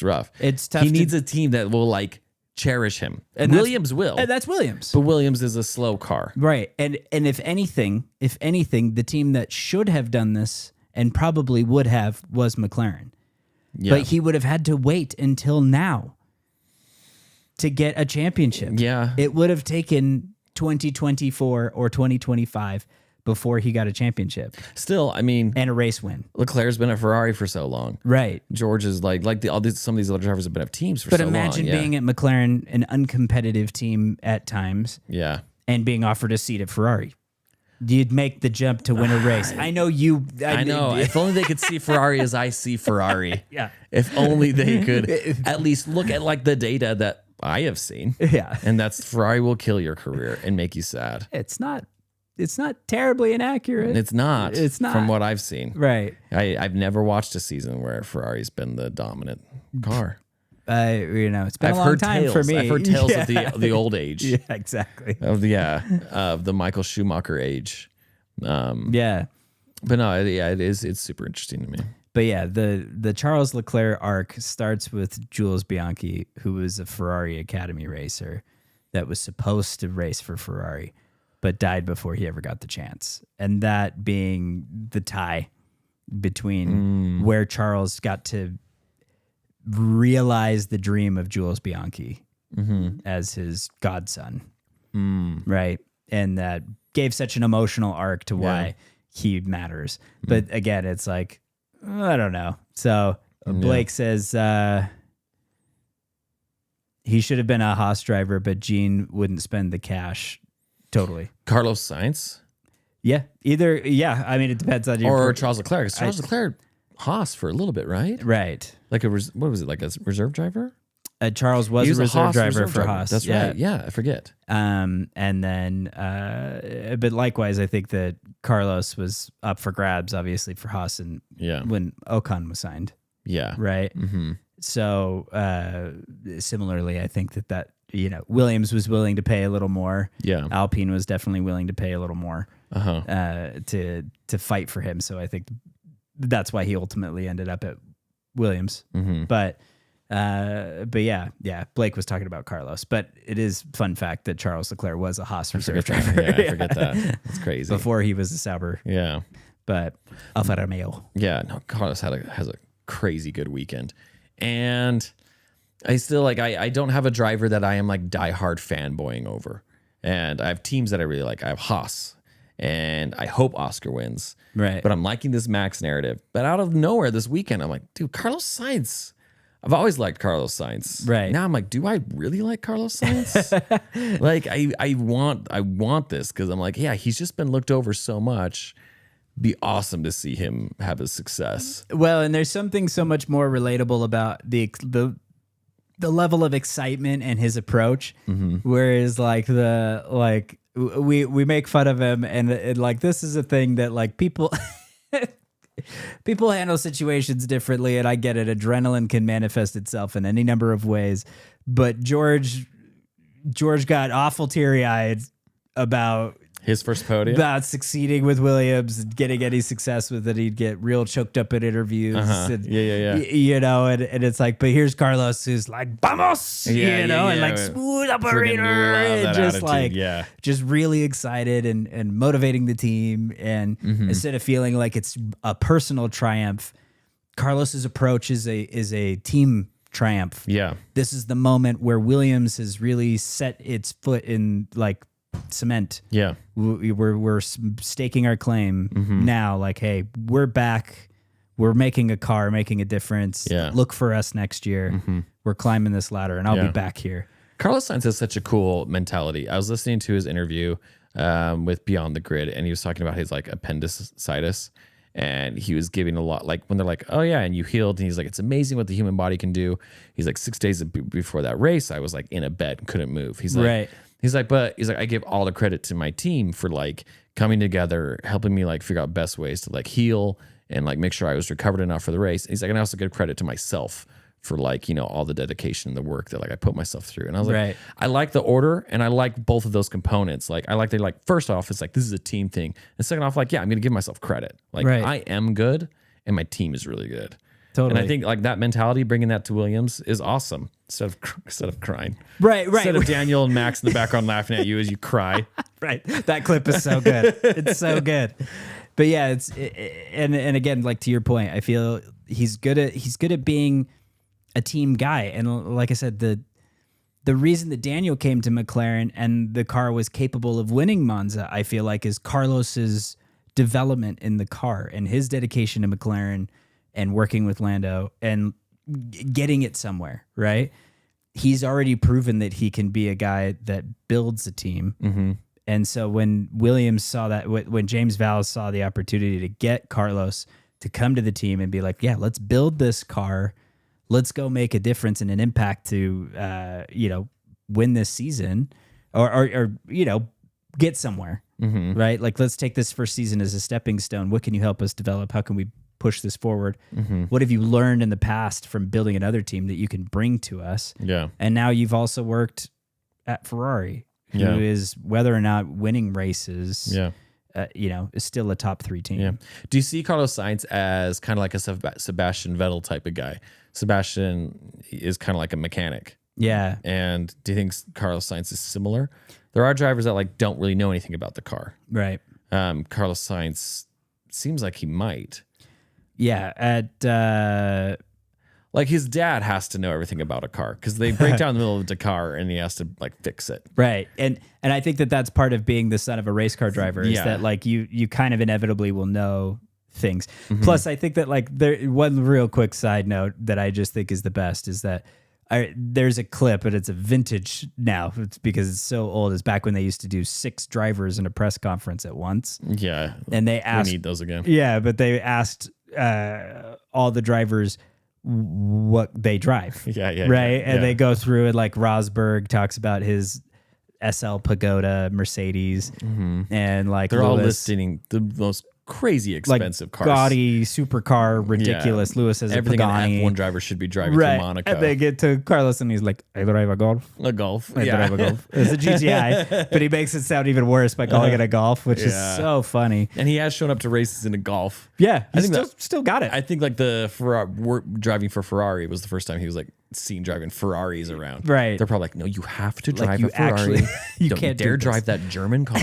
rough. It's tough. He needs a team that will like cherish him. And Williams will. And that's Williams. But Williams is a slow car. Right. And if anything, the team that should have done this and probably would have was McLaren. Yeah. But he would have had to wait until now to get a championship. Yeah. It would have taken 2024 or 2025 before he got a championship Still, I mean, and a race win. Leclerc's been at Ferrari for so long. Right. George is some of these other drivers have been at teams for But so long. imagine being at McLaren, an uncompetitive team at times, Yeah. and being offered a seat at Ferrari. You'd make the jump to win a race. I know you. I know. If only they could see Ferrari as I see Ferrari. Yeah. If only they could at least look at like the data that I have seen. Yeah. And that's Ferrari will kill your career and make you sad. It's not terribly inaccurate. It's not. It's not. From what I've seen. Right. I've never watched a season where Ferrari's been the dominant car. It's been a long heard time tales. for me. I've heard tales Yeah. of the old age. Yeah, exactly. Of the Michael Schumacher age. Yeah. But no, it's super interesting to me. But yeah, the Charles Leclerc arc starts with Jules Bianchi, who was a Ferrari Academy racer that was supposed to race for Ferrari, but died before he ever got the chance. And that being the tie between where Charles got to realize the dream of Jules Bianchi as his godson, right? And that gave such an emotional arc to why he matters. But again, it's like, I don't know. So Blake says he should have been a Haas driver, but Gene wouldn't spend the cash. Totally. Carlos Sainz? Yeah. Either. Yeah. I mean, it depends on your Or Charles Leclerc. Charles Leclerc Haas for a little bit, right? Right. Like what was it? Like a reserve driver? Charles was He a reserve Haas driver for Haas. That's right. Yeah, I forget. And then, but likewise, I think that Carlos was up for grabs, obviously, for Haas and when Ocon was signed. Yeah. Right. Mm-hmm. So similarly, I think that Williams was willing to pay a little more. Yeah. Alpine was definitely willing to pay a little more to fight for him. So I think that's why he ultimately ended up at Williams. Mm-hmm. But yeah, Blake was talking about Carlos, but it is fun fact that Charles Leclerc was a Haas reserve driver. Yeah, I forget that. It's crazy. Before he was a Sauber. Yeah. But Alfa Romeo. Yeah, no, Carlos has a crazy good weekend. And I still I don't have a driver that I am like diehard fanboying over. And I have teams that I really like. I have Haas. And I hope Oscar wins. Right. But I'm liking this Max narrative. But out of nowhere this weekend, I'm like, dude, Carlos Sainz. I've always liked Carlos Sainz. Right. Now I'm like, do I really like Carlos Sainz? Like, I want this because I'm like, yeah, he's just been looked over so much. Be awesome to see him have his success. Well, and there's something so much more relatable about the level of excitement and his approach. Whereas we make fun of him and like this is a thing that like people people handle situations differently, and I get it. Adrenaline can manifest itself in any number of ways, but George got awful teary-eyed about His first podium. about succeeding with Williams and getting any success with it. He'd get real choked up in interviews. And, You know, and it's like, but here's Carlos who's like, vamos, and like smooth operator. And just like, just really excited and motivating the team. And instead of feeling like it's a personal triumph, Carlos's approach is a team triumph. Yeah. This is the moment where Williams has really set its foot in like cement. Yeah. We're staking our claim now. Like, hey, we're back. We're making a car, making a difference. Yeah. Look for us next year. We're climbing this ladder, and I'll be back here. Carlos Sainz has such a cool mentality. I was listening to his interview with Beyond the Grid, and he was talking about his like appendicitis. And he was giving a lot, like when they're like, oh yeah, and you healed. And he's like, it's amazing what the human body can do. He's like, 6 days before that race, I was like in a bed and couldn't move. He's like, I give all the credit to my team for like coming together, helping me like figure out best ways to like heal and like make sure I was recovered enough for the race. And he's like, and I also give credit to myself for like, you know, all the dedication and the work that like I put myself through. And I was like, I like the order and I like both of those components. Like I like they like, first off, it's like, this is a team thing. And second off, like, yeah, I'm going to give myself credit. Like I am good and my team is really good. Totally. And I think like that mentality, bringing that to Williams is awesome instead of crying. Right. Instead of Daniel and Max in the background laughing at you as you cry. Right. That clip is so good. It's so good. But yeah, and again, like to your point, I feel he's good at being a team guy. And like I said, the reason that Daniel came to McLaren and the car was capable of winning Monza, I feel like, is Carlos's development in the car and his dedication to McLaren and working with Lando and getting it somewhere, right? He's already proven that he can be a guy that builds a team. And so when Williams saw that, when James Vowles saw the opportunity to get Carlos to come to the team and be like, yeah, let's build this car. Let's go make a difference and an impact to, win this season or get somewhere, right? Like, let's take this first season as a stepping stone. What can you help us develop? How can we push this forward? What have you learned in the past from building another team that you can bring to us? Yeah. And now you've also worked at Ferrari, who is, whether or not winning races, is still a top 3 team. Yeah. Do you see Carlos Sainz as kind of like a Sebastian Vettel type of guy? Sebastian is kind of like a mechanic. Yeah. And do you think Carlos Sainz is similar? There are drivers that like don't really know anything about the car. Right. Carlos Sainz seems like he might. Yeah. Like his dad has to know everything about a car because they break down in the middle of the car and he has to like fix it. Right. And I think that that's part of being the son of a race car driver is that like you kind of inevitably will know things. Plus, I think that like one real quick side note that I just think is the best is that there's a clip, but it's a vintage now. It's because it's so old. It's back when they used to do 6 drivers in a press conference at once. Yeah. And they asked, we need those again. Yeah, but they asked all the drivers what they drive. Right. And they go through it, like Rosberg talks about his SL Pagoda Mercedes and like they're Lewis, all listing the most crazy expensive cars. Gaudy supercar, ridiculous. Lewis has everything a Pagani. An F1 driver should be driving through Monaco. And they get to Carlos and he's like, I drive a Golf. A Golf. I drive a Golf. It's a GTI, but he makes it sound even worse by calling it a Golf, which is so funny. And he has shown up to races in a Golf. Yeah, I think still got it. I think like driving for Ferrari was the first time he was like seen driving Ferraris around. Right. They're probably like, no, you have to drive a Ferrari. You Don't can't dare drive that German car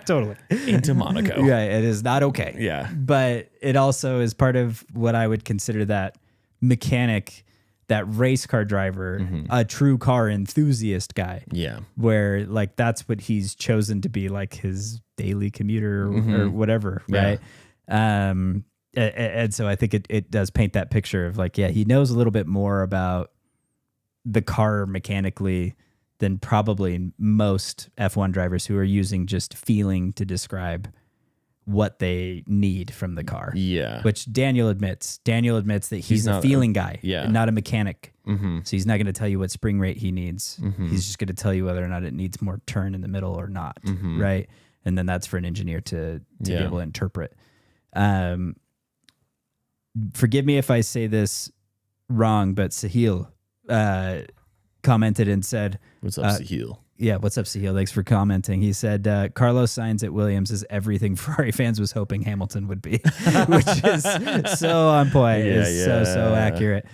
totally into Monaco. Yeah, it is not okay. Yeah. But it also is part of what I would consider that mechanic, that race car driver, a true car enthusiast guy. Yeah. Where like that's what he's chosen to be like his daily commuter or whatever, right? And so I think it does paint that picture of like, yeah, he knows a little bit more about the car mechanically than probably most F1 drivers who are using just feeling to describe what they need from the car. Yeah. Which Daniel admits. Daniel admits that he's a feeling guy, not a mechanic. So he's not going to tell you what spring rate he needs. He's just going to tell you whether or not it needs more turn in the middle or not, right? And then that's for an engineer to be able to interpret. Forgive me if I say this wrong, but Sahil commented and said, "What's up, Sahil?" Yeah, what's up, Sahil? Thanks for commenting. He said Carlos Sainz at Williams is everything Ferrari fans was hoping Hamilton would be, which is so on point. So accurate.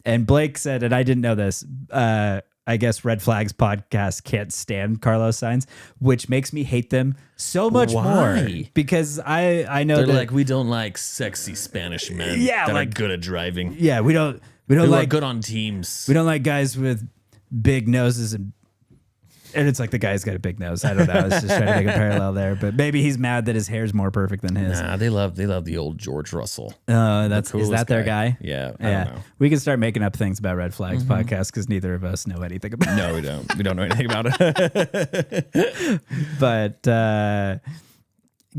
And Blake said, and I didn't know this, I guess Red Flags podcast can't stand Carlos Sainz, which makes me hate them so much more because I know they're that, like, we don't like sexy Spanish men that are good at driving. Yeah, we don't Who like are good on teams. We don't like guys with big noses and it's like the guy's got a big nose. I don't know. I was just trying to make a parallel there, but maybe he's mad that his hair's more perfect than his. Nah, they love the old George Russell. Is that their guy? Yeah, I don't know. We can start making up things about Red Flags podcast because neither of us know anything about it. No, we don't. We don't know anything about it. But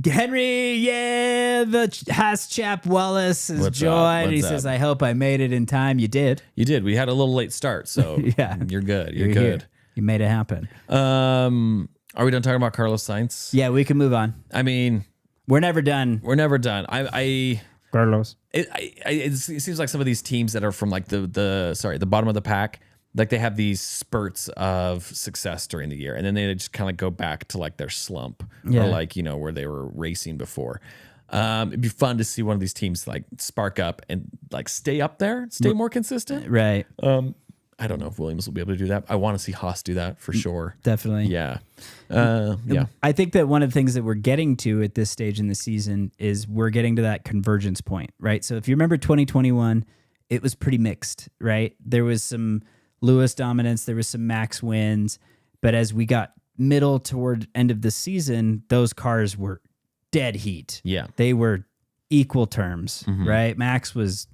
Henry, the Haas chap Wallace has joined. He says, "I hope I made it in time." You did. You did. We had a little late start, so yeah, you're good. You're good. Here. You made it happen. Are we done talking about Carlos Sainz? Yeah, we can move on. I mean, we're never done. We're never done. Carlos. It seems like some of these teams that are from like the bottom of the pack, like they have these spurts of success during the year, and then they just kind of go back to like their slump or like where they were racing before. It'd be fun to see one of these teams like spark up and like stay up there, stay more consistent. Right. I don't know if Williams will be able to do that. I want to see Haas do that for sure. Definitely. Yeah. I think that one of the things that we're getting to at this stage in the season is we're getting to that convergence point, right? So if you remember 2021, it was pretty mixed, right? There was some Lewis dominance, there was some Max wins, but as we got middle toward end of the season, those cars were dead heat. Yeah. They were equal terms, right? Max was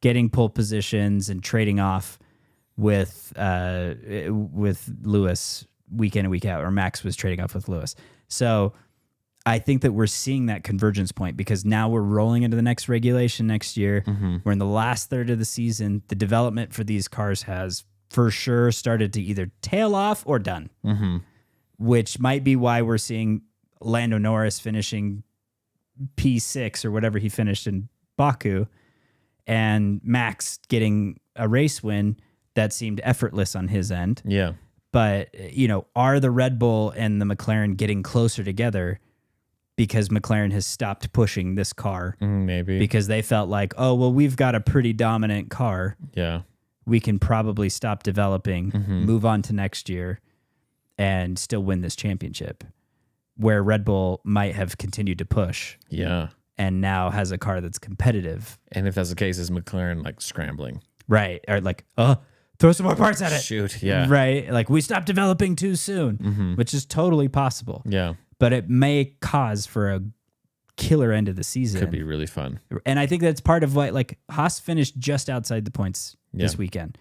getting pole positions and trading off with Lewis week in and week out, or Max was trading off with Lewis. So I think that we're seeing that convergence point because now we're rolling into the next regulation next year. We're in the last third of the season. The development for these cars has for sure started to either tail off or done, which might be why we're seeing Lando Norris finishing P6 or whatever he finished in Baku and Max getting a race win that seemed effortless on his end. Yeah. But, are the Red Bull and the McLaren getting closer together because McLaren has stopped pushing this car? Maybe. Because they felt like, oh, well, we've got a pretty dominant car. Yeah. We can probably stop developing, move on to next year, and still win this championship. Where Red Bull might have continued to push. Yeah. And now has a car that's competitive. And if that's the case, is McLaren like scrambling? Right. Or like, throw some more parts at it. Shoot, yeah. Right. Like we stopped developing too soon, which is totally possible. Yeah. But it may cause for a killer end of the season. Could be really fun. And I think that's part of what, like, Haas finished just outside the points this weekend.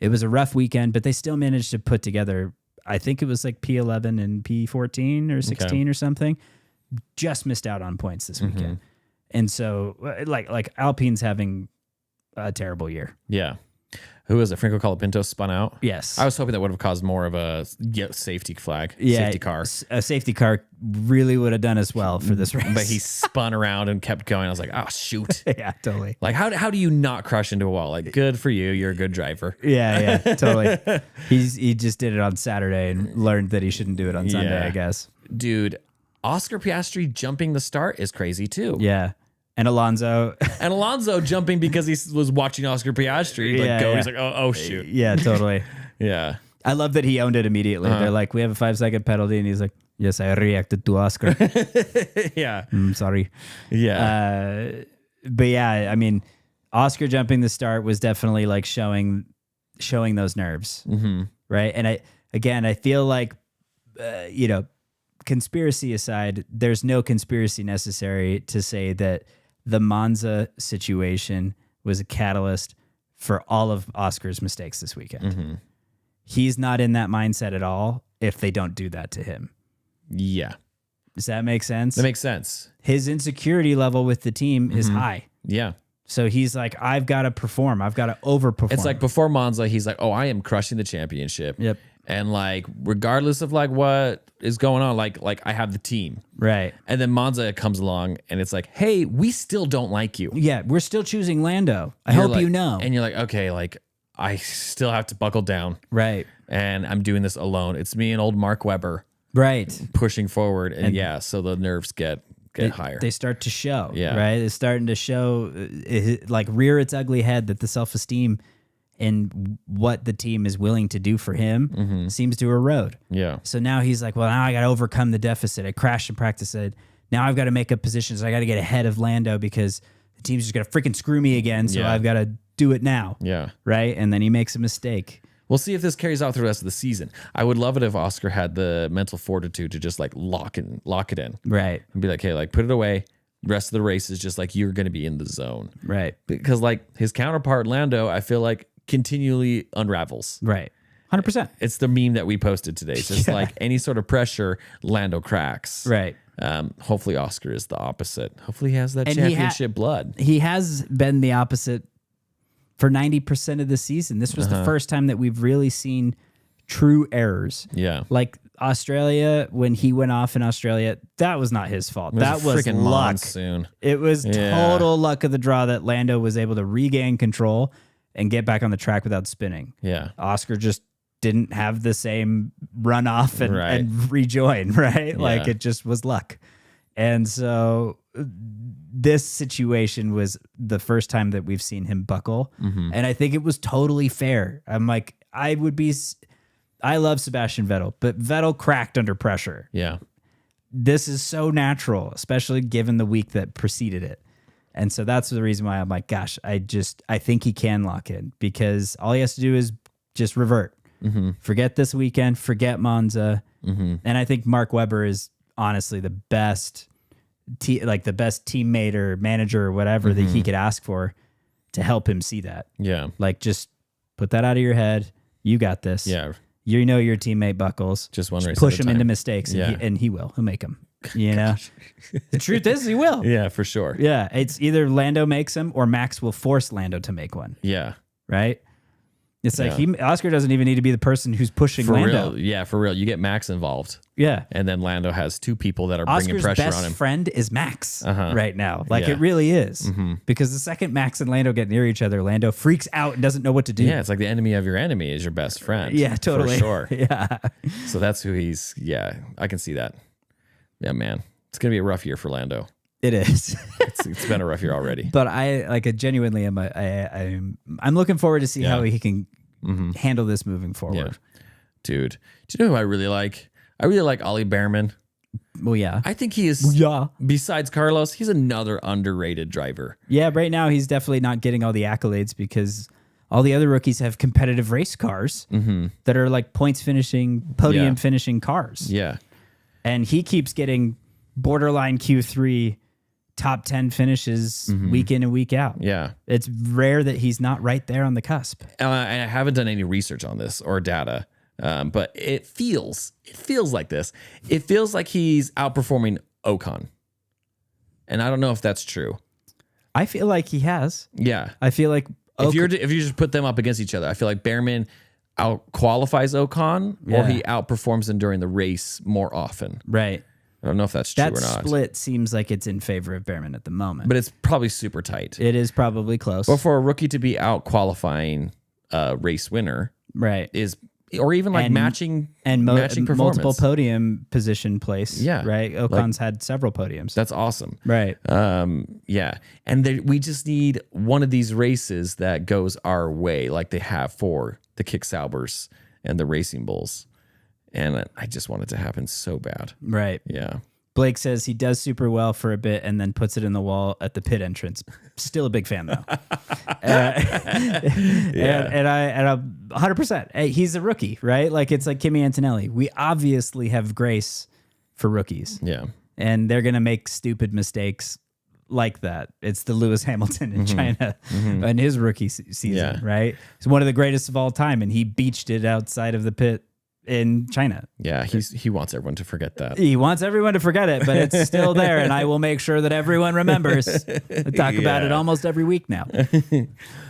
It was a rough weekend, but they still managed to put together, I think it was like P11 and P14 or 16 or something. Just missed out on points this weekend. And so, like Alpine's having a terrible year. Yeah. Who is it? Franco Colapinto spun out? Yes. I was hoping that would have caused more of a safety flag, safety car. A safety car really would have done as well for this race. But he spun around and kept going. I was like, oh, shoot. Yeah, totally. Like, how do you not crush into a wall? Like, good for you. You're a good driver. Yeah, totally. He just did it on Saturday and learned that he shouldn't do it on Sunday, I guess. Dude, Oscar Piastri jumping the start is crazy too. Yeah. And Alonso. And Alonso jumping because he was watching Oscar Piastri go. He's like, oh shoot. Yeah, totally. Yeah. I love that he owned it immediately. They're like, we have a 5-second penalty. And he's like, yes, I reacted to Oscar. Yeah. Sorry. Yeah. But yeah, I mean, Oscar jumping the start was definitely like showing those nerves. Right. And I feel like, conspiracy aside, there's no conspiracy necessary to say that the Monza situation was a catalyst for all of Oscar's mistakes this weekend. He's not in that mindset at all if they don't do that to him. Yeah. Does that make sense? That makes sense. His insecurity level with the team is high. Yeah. So he's like, I've got to perform. I've got to overperform. It's like before Monza, he's like, oh, I am crushing the championship. Yep. And like, regardless of like what is going on, like I have the team. Right. And then Monza comes along and it's like, hey, we still don't like you. Yeah, we're still choosing Lando. I You're hope like- you know. And you're like, okay, like I still have to buckle down. Right. And I'm doing this alone. It's me and old Mark Webber Right. pushing forward. And so the nerves get higher. They start to show. Yeah. Right. It's starting to show, like rear its ugly head that the self-esteem and what the team is willing to do for him seems to erode. Yeah. So now he's like, well, now I got to overcome the deficit. I crashed in practice. Now I've got to make up positions. I got to get ahead of Lando because the team's just going to freaking screw me again. So I've got to do it now. Yeah. Right. And then he makes a mistake. We'll see if this carries out through the rest of the season. I would love it if Oscar had the mental fortitude to just like lock it in. Right. And be like, hey, like put it away. The rest of the race is just like you're going to be in the zone. Right. Because like his counterpart, Lando, I feel like continually unravels. Right. 100%. It's the meme that we posted today. It's just like any sort of pressure, Lando cracks. Right. Hopefully Oscar is the opposite. Hopefully he has that And championship blood. He has been the opposite for 90% of the season. This was the first time that we've really seen true errors. Yeah. Like Australia, when he went off in Australia, that was not his fault. That was freaking luck. monsoon. It was total luck of the draw that Lando was able to regain control and get back on the track without spinning. Yeah. Oscar just didn't have the same runoff and rejoin, right? Like it just was luck. And so this situation was the first time that we've seen him buckle. And I think it was totally fair. I'm like, I love Sebastian Vettel, but Vettel cracked under pressure. Yeah. This is so natural, especially given the week that preceded it. And so that's the reason why I'm like, gosh, I think he can lock in because all he has to do is just revert. Forget this weekend, forget Monza. And I think Mark Webber is honestly the best, the best teammate or manager or whatever that he could ask for to help him see that. Yeah. Like, just put that out of your head. You got this. Yeah. You know your teammate buckles. Just one race push at a him into time. mistakes, Yeah. and he will. He'll make them. You know, the truth is he will. Yeah, for sure. Yeah, it's either Lando makes him or Max will force Lando to make one. Yeah. Right. It's like Oscar doesn't even need to be the person who's pushing For Lando. real. Yeah, for real. You get Max involved. Yeah. And then Lando has two people that are bringing Oscar's pressure best on him. friend is Max right now. Like Yeah. it really is. Because the second Max and Lando get near each other, Lando freaks out and doesn't know what to do. Yeah, it's like the enemy of your enemy is your best friend. Yeah, totally. For sure. Yeah. So that's who he's, I can see that. Yeah, man. It's going to be a rough year for Lando. It is. It's been a rough year already. But I genuinely am. I'm looking forward to see how he can handle this moving forward. Yeah. Dude, do you know who I really like? I really like Ollie Behrman. Well, yeah. I think he is, besides Carlos, he's another underrated driver. Yeah, right now he's definitely not getting all the accolades because all the other rookies have competitive race cars that are like points finishing, podium finishing cars. Yeah. And he keeps getting borderline Q3 top 10 finishes week in and week out. Yeah. It's rare that he's not right there on the cusp. And I haven't done any research on this or data, but it feels like this. It feels like he's outperforming Ocon. And I don't know if that's true. I feel like he has. Yeah. I feel like If you just put them up against each other, I feel like Behrman out qualifies Ocon or he outperforms him during the race more often. Right. I don't know if that's true That or not. split seems like it's in favor of Behrman at the moment. But it's probably super tight. It is probably close. But for a rookie to be out qualifying a race winner right. is, or even like matching performance. Multiple podium position place. Yeah. Right. Ocon's had several podiums. That's awesome. Right. Yeah. And we just need one of these races that goes our way, like they have for the Kick Saubers and the Racing Bulls. And I just want it to happen so bad. Right. Yeah. Blake says he does super well for a bit and then puts it in the wall at the pit entrance. Still a big fan though. And I'm 100%. Hey, he's a rookie, right? Like it's like Kimi Antonelli. We obviously have grace for rookies. Yeah. And they're going to make stupid mistakes like that. It's the Lewis Hamilton in China in his rookie season, right? He's one of the greatest of all time and he beached it outside of the pit in China. Yeah, he wants everyone to forget that. He wants everyone to forget it, but it's still there, and I will make sure that everyone remembers. I talk about it almost every week now.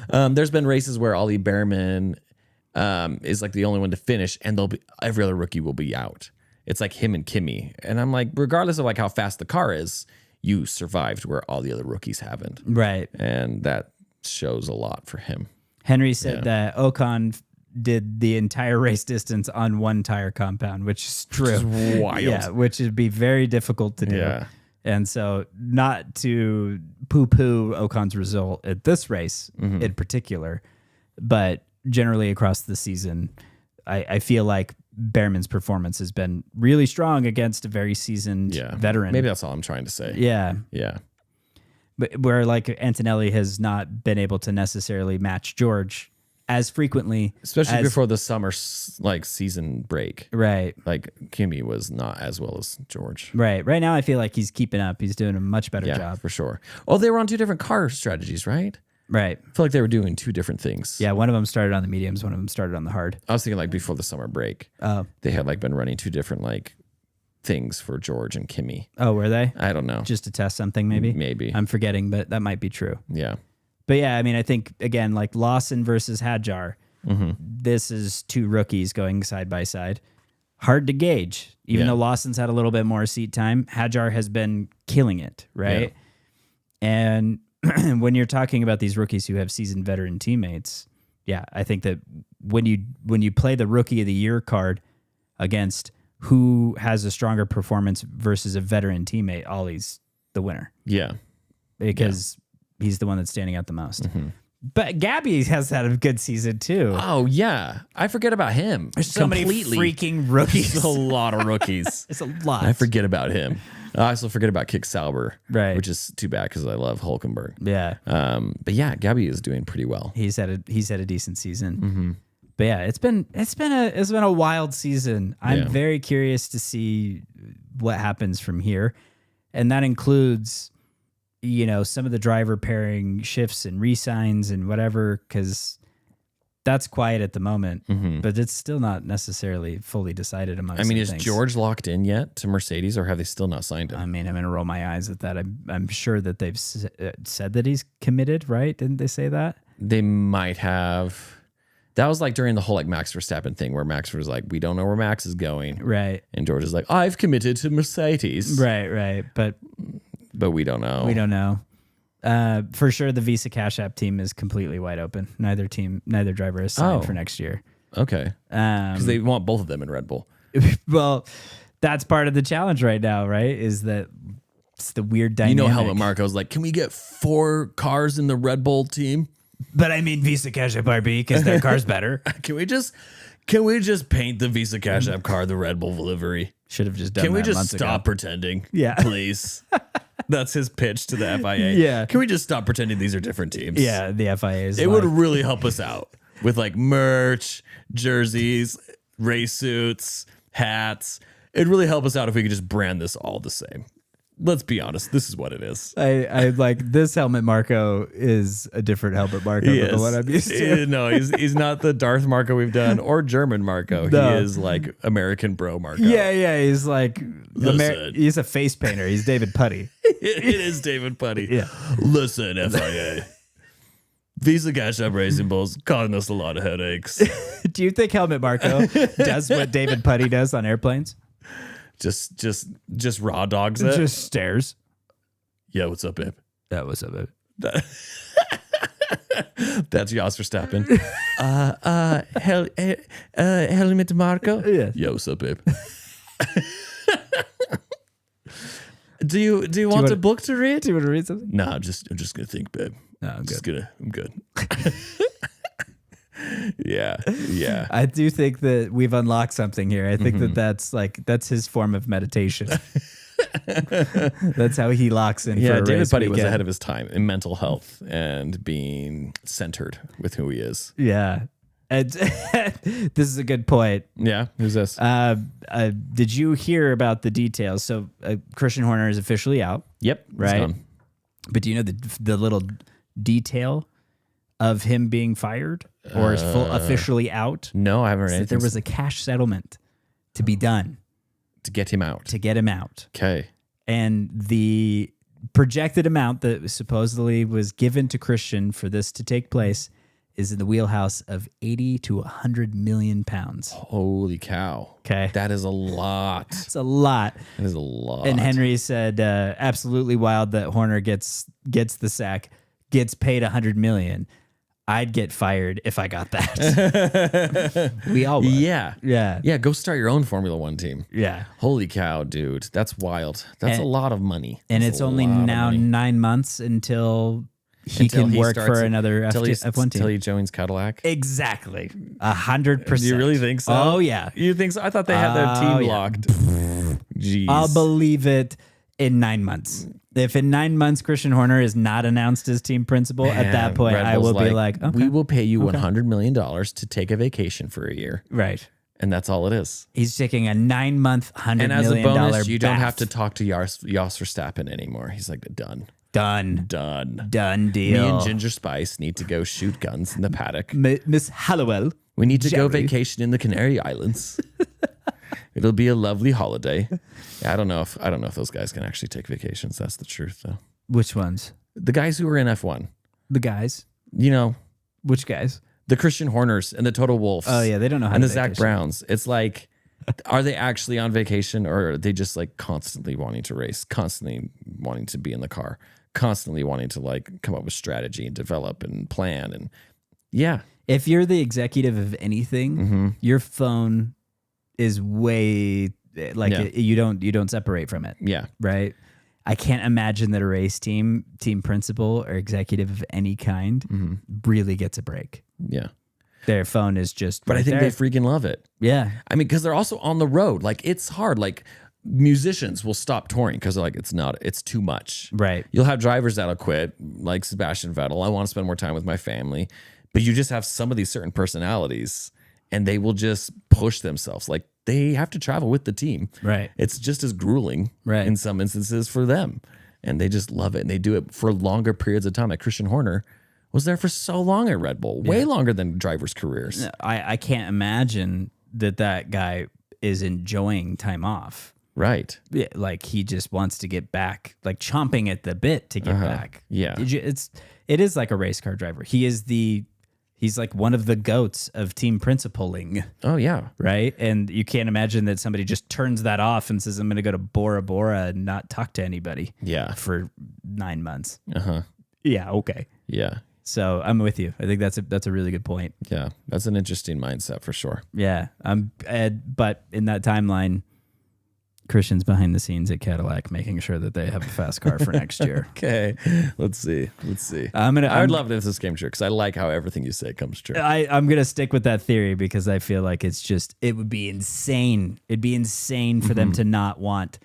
There's been races where Ollie Behrman is like the only one to finish, and every other rookie will be out. It's like him and Kimi, and I'm like, regardless of like how fast the car is, you survived where all the other rookies haven't. Right, and that shows a lot for him. Henry said that Ocon did the entire race distance on one tire compound, which is true. Which is wild. Yeah, which would be very difficult to do. Yeah. And so, not to poo-poo Ocon's result at this race in particular, but generally across the season, I feel like Behrman's performance has been really strong against a very seasoned veteran. Maybe that's all I'm trying to say. Yeah. Yeah. But where like Antonelli has not been able to necessarily match George as frequently. Especially before the summer like season break. Right. Like Kimi was not as well as George. Right. Right now I feel like he's keeping up. He's doing a much better job. For sure. Oh, they were on 2 different car strategies, right? Right. I feel like they were doing 2 different things. Yeah, one of them started on the mediums, one of them started on the hard. I was thinking like before the summer break. Oh. They had like been running 2 different like things for George and Kimi. Oh, were they? I don't know. Just to test something, maybe? Maybe. I'm forgetting, but that might be true. Yeah. But yeah, I mean, I think, again, like Lawson versus Hadjar, this is 2 rookies going side by side. Hard to gauge. Even though Lawson's had a little bit more seat time, Hadjar has been killing it, right? Yeah. And when you're talking about these rookies who have seasoned veteran teammates, I think that when you play the Rookie of the Year card against who has a stronger performance versus a veteran teammate, Ollie's the winner. Yeah. Because he's the one that's standing out the most. But Gabby has had a good season too. Oh, yeah. I forget about him. There's so many freaking rookies. It's a lot of rookies. It's a lot. I forget about him. I also forget about Kick Sauber, right? Which is too bad because I love Hulkenberg. Yeah. But yeah, Gabby is doing pretty well. He's had a decent season. But yeah, it's been a wild season. I'm very curious to see what happens from here, and that includes, some of the driver pairing shifts and re-signs and whatever, because that's quiet at the moment, but it's still not necessarily fully decided among. I mean, is things. George locked in yet to Mercedes, or have they still not signed him? I mean, I'm gonna roll my eyes at that. I'm sure that they've said that he's committed, right? Didn't they say that? They might have. That was like during the whole like Max Verstappen thing, where Max was like, "We don't know where Max is going," right? And George is like, "I've committed to Mercedes," right. But we don't know. We don't know. For sure, the Visa Cash App team is completely wide open. Neither driver is signed for next year. Okay, because they want both of them in Red Bull. Well, that's part of the challenge right now, right? Is that it's the weird dynamic. Helmut Marko's like, "Can we get 4 cars in the Red Bull team?" But I mean Visa Cash App RB because their car's better. Can we just paint the Visa Cash App car the Red Bull livery? Should have just done that. Can we just stop pretending? Yeah. Please. That's his pitch to the FIA. Yeah. Can we just stop pretending these are different teams? Yeah, the FIA is. It would really help us out with like merch, jerseys, race suits, hats. It'd really help us out if we could just brand this all the same. Let's be honest. This is what it is. I like this Helmut Marko is a different Helmut Marko than the one I'm used to. No, he's not the Darth Marko we've done or German Marko. No. He is like American bro Marko. Yeah. He's like Listen. he's a face painter. He's David Putty. It is David Putty. Yeah. Listen, FIA. Visa Cash App Racing Bulls causing us a lot of headaches. Do you think Helmut Marko does what David Putty does on airplanes? Just raw dogs it. Just stares. Yeah, what's up, babe? That was a bit. That's Jos Verstappen. Helmut Marko. Yeah. Yo, what's up, babe? Do you want a book to read? Do you want to read something? No, I'm just gonna think, babe. No, I'm good. I'm good. Yeah. I do think that we've unlocked something here. I think that's his form of meditation. That's how he locks in. Yeah, for a David race Putty was weekend. ahead of his time in mental health and being centered with who he is. Yeah. And this is a good point. Yeah, who's this? Did you hear about the details? So Christian Horner is officially out. Yep, Right. gone. But do you know the little detail of him being fired or is officially out? No, I haven't heard So anything. there was a cash settlement to be done to get him out. to get him out. Okay. And the projected amount that supposedly was given to Christian for this to take place is in the wheelhouse of 80 to 100 million pounds. Holy cow. Okay. That is a lot. It's a lot. That is a lot. And Henry said, absolutely wild that Horner gets the sack, gets paid 100 million. I'd get fired if I got that. We all would. Yeah. Yeah. Yeah. Go start your own Formula One team. Yeah. Holy cow, dude. That's wild. That's a lot of money. And That's it's a only lot of now money. 9 months until he Until can he work starts for it- another Until F1 team. Until he joins Cadillac. Exactly. 100%. Do you really think so? Oh, yeah. You think so? I thought they had their team yeah. locked. Jeez. I'll believe it in 9 months. If in 9 months Christian Horner is not announced as team principal, at that point Red I Bull's will be like, okay. we will pay you $100 million to take a vacation for a year. Right. And that's all it is. He's taking a 9 month, $100 million And as a bonus, you don't bath. have to talk to Jos Verstappen anymore. He's like, done. Done Me deal. and Ginger Spice need to go shoot guns in the paddock. Miss Hallowell. We need to go Jerry. vacation in the Canary Islands. It'll be a lovely holiday. Yeah, I don't know if those guys can actually take vacations. That's the truth, though. Which ones? The guys who are in F1, The guys. you know, Which guys? the Christian Horners and the Total Wolves. Oh yeah, they don't know how and to the Zach vacation. Browns. It's like, are they actually on vacation, or are they just like constantly wanting to race, constantly wanting to be in the car, constantly wanting to like come up with strategy and develop and plan? And yeah, If you're the executive of anything, your phone is way like Yeah. you don't separate from it, yeah, right? I can't imagine that a race team principal or executive of any kind really gets a break. yeah. Their phone is just But right I think there. they freaking love it. Yeah. I mean, because they're also on the road. Like, it's hard. Like, musicians will stop touring because they're like, it's too much. Right. You'll have drivers that'll quit, like Sebastian Vettel. I want to spend more time with my family. But you just have some of these certain personalities, and they will just push themselves. Like, they have to travel with the team. Right. It's just as grueling Right. in some instances for them. And they just love it. And they do it for longer periods of time. Like Christian Horner was there for so long at Red Bull, way longer than drivers' careers. I can't imagine that guy is enjoying time off. Right. Yeah, like he just wants to get back, like chomping at the bit to get back. Yeah. It is like a race car driver. He's like one of the goats of team principaling, Oh, yeah. right? And you can't imagine that somebody just turns that off and says, I'm going to go to Bora Bora and not talk to anybody Yeah. for 9 months. Uh-huh. Yeah, okay. Yeah. So I'm with you. I think that's a really good point. Yeah. That's an interesting mindset for sure. Yeah, but in that timeline, Christian's behind the scenes at Cadillac, making sure that they have a fast car for next year. Okay. Let's see. I I'm would love it if this came true because I like how everything you say comes true. I'm gonna stick with that theory because I feel like it would be insane. It'd be insane for them to not want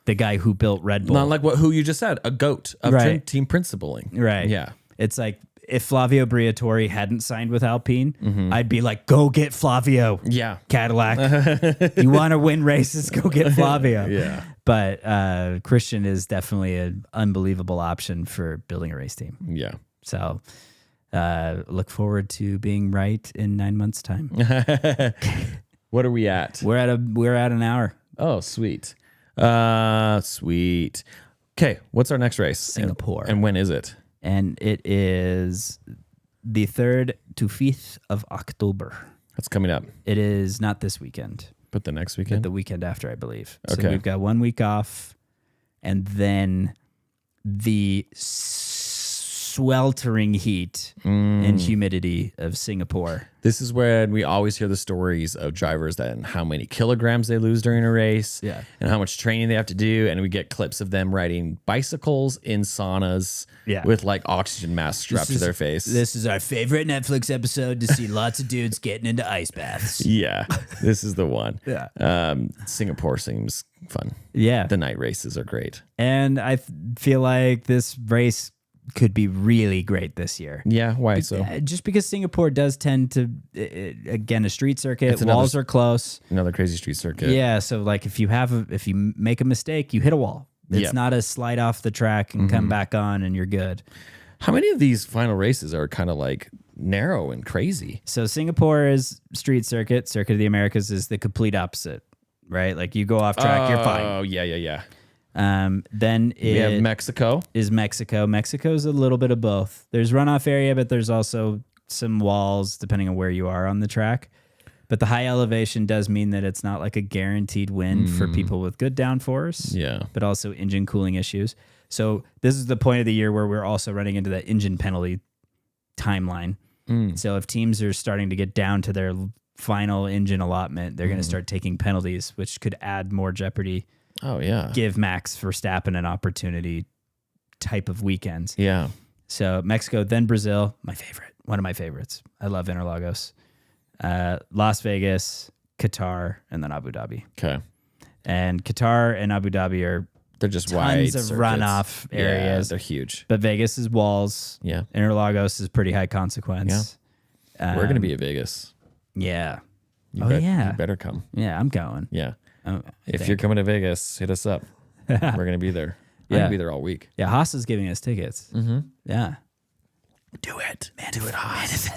the guy who built Red Bull. Not like who you just said, a goat of Right. team principling. Right. Yeah. It's like if Flavio Briatore hadn't signed with Alpine, I'd be like, go get Flavio. Yeah. Cadillac. You want to win races, go get Flavio. Yeah. But Christian is definitely an unbelievable option for building a race team. Yeah. So look forward to being right in 9 months' time. What are we at? We're at an hour. Oh, sweet. Sweet. Okay. What's our next race? Singapore. And when is it? And it is the 3rd to 5th of October. That's coming up. It is not this weekend, But the next but weekend? the weekend after, I believe. So Okay. we've got 1 week off, and then the sweltering heat and humidity of Singapore. This is where we always hear the stories of drivers that and how many kilograms they lose during a race, Yeah. and how much training they have to do. And we get clips of them riding bicycles in saunas, Yeah. with like oxygen masks strapped to their face. This is our favorite Netflix episode to see lots of dudes getting into ice baths. Yeah, this is the one. Yeah. Singapore seems fun. Yeah. The night races are great. And I feel like this race could be really great this year. Yeah, why so? Just because Singapore does tend to, again, a street circuit, It's another- walls are close. Another crazy street circuit. Yeah, so like if you make a mistake, you hit a wall. It's Yeah. not a slide off the track and come back on and you're good. How many of these final races are kind of like narrow and crazy? So Singapore is street circuit. Circuit of the Americas is the complete opposite, right? Like you go off track, you're fine. Oh, yeah. Then We have it Mexico. is Mexico. Mexico's a little bit of both. There's runoff area, but there's also some walls depending on where you are on the track. But the high elevation does mean that it's not like a guaranteed win for people with good downforce. Yeah. But also engine cooling issues. So this is the point of the year where we're also running into that engine penalty timeline. So if teams are starting to get down to their final engine allotment, they're going to start taking penalties, which could add more jeopardy. Oh yeah. Give Max Verstappen an opportunity type of weekends. Yeah. So Mexico, then Brazil, my favorite, one of my favorites. I love Interlagos. Las Vegas, Qatar, and then Abu Dhabi. Okay. And Qatar and Abu Dhabi are They're just wide tons of circuits. runoff Yeah, areas. they're huge. But Vegas is walls. Yeah. Interlagos is pretty high consequence. We're going to be at Vegas. Yeah. You yeah. You better come. Yeah, I'm going. Yeah. Oh, If you're coming to Vegas, hit us up. We're going to be there. I'm Yeah. going to be there all week. Yeah, Haas is giving us tickets. Mm-hmm. Yeah. Do it. Do it, Haas.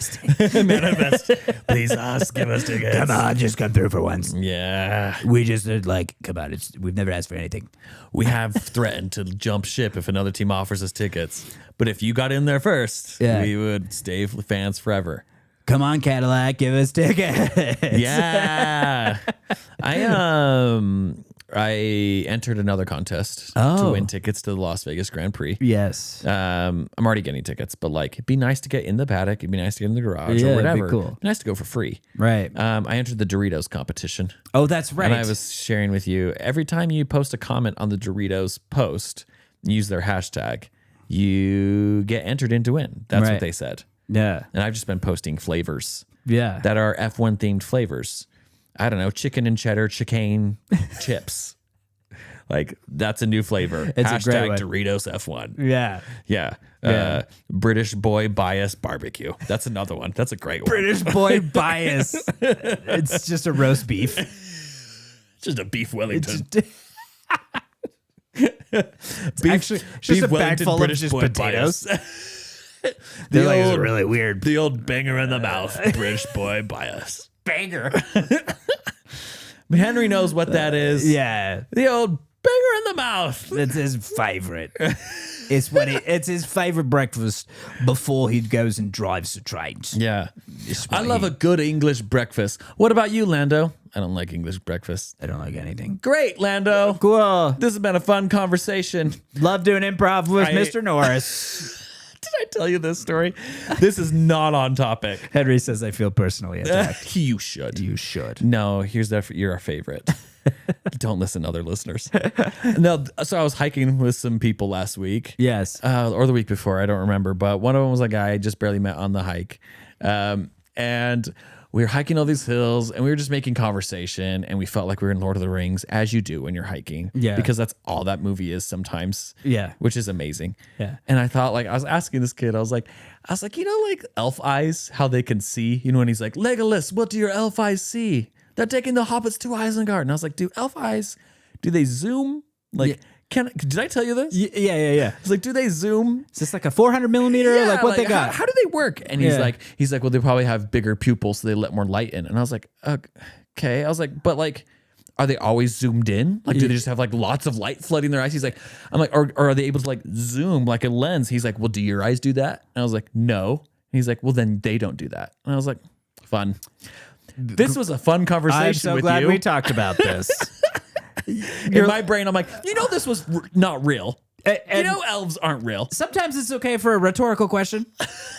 Manifest. Please, us, give us tickets. Come on, just come through for once. Yeah. We just come on. We've never asked for anything. We have threatened to jump ship if another team offers us tickets. But if you got in there first, Yeah. we would stay fans forever. Come on, Cadillac, give us tickets. Yeah. I entered another contest to Oh. win tickets to the Las Vegas Grand Prix. Yes. I'm already getting tickets, but like it'd be nice to get in the paddock, it'd be nice to get in the garage Yeah, or it'd be whatever. cool. It'd be nice to go for free. Right. I entered the Doritos competition. Oh, that's right. And I was sharing with you, every time you post a comment on the Doritos post, use their hashtag, you get entered in to win. That's Right. what they said. Yeah. And I've just been posting flavors Yeah. that are F1 themed flavors. I don't know, chicken and cheddar, chicane chips. Like that's a new flavor. It's a great Hashtag one. Doritos F1. Yeah. Yeah. Yeah. British boy bias barbecue. That's another one. That's a great one. British boy bias. It's just a roast beef. Just a beef Wellington. It's actually just a bag full of just potatoes. The Like, it's old, really weird. the old banger in the mouth. British boy bias. Banger. Henry knows what that is. Yeah. The old banger in the mouth. That's his favorite. It's his favorite breakfast before he goes and drives the trains. Yeah. It's I what love a good English breakfast. What about you, Lando? I don't like English breakfast. I don't like anything. Great, Lando. Cool. This has been a fun conversation. Love doing improv with I- Mr. Norris. Did I tell you this story? This is not on topic. Henry says I feel personally attacked. You should. You should. No, you're our favorite. Don't listen to other listeners. No, so I was hiking with some people last week. Yes. Or the week before, I don't remember. But one of them was a guy I just barely met on the hike. And we were hiking all these hills and we were just making conversation and we felt like we were in Lord of the Rings, as you do when you're hiking. Yeah. Because that's all that movie is sometimes. Yeah. Which is amazing. Yeah. And I thought, like, I was asking this kid, I was like, you know, like elf eyes, how they can see, you know, when he's like, Legolas, what do your elf eyes see? They're taking the hobbits to Isengard. And I was like, do elf eyes, do they zoom? Like, did I tell you this? Yeah. I was like, do they zoom? Is this like a 400 millimeter? Yeah, like what they got? How do they work? And he's Yeah. like, well, they probably have bigger pupils, so they let more light in. And I was like, okay. I was like, but like, are they always zoomed in? Like, do they just have like lots of light flooding their eyes? He's like, I'm like, or are they able to like zoom like a lens? He's like, well, do your eyes do that? And I was like, no. And he's like, well, then they don't do that. And I was like, fun. This was a fun conversation I'm so with glad you. we talked about this. In my brain, I'm like, you know, this was not real. And you know, elves aren't real. sometimes it's okay for a rhetorical question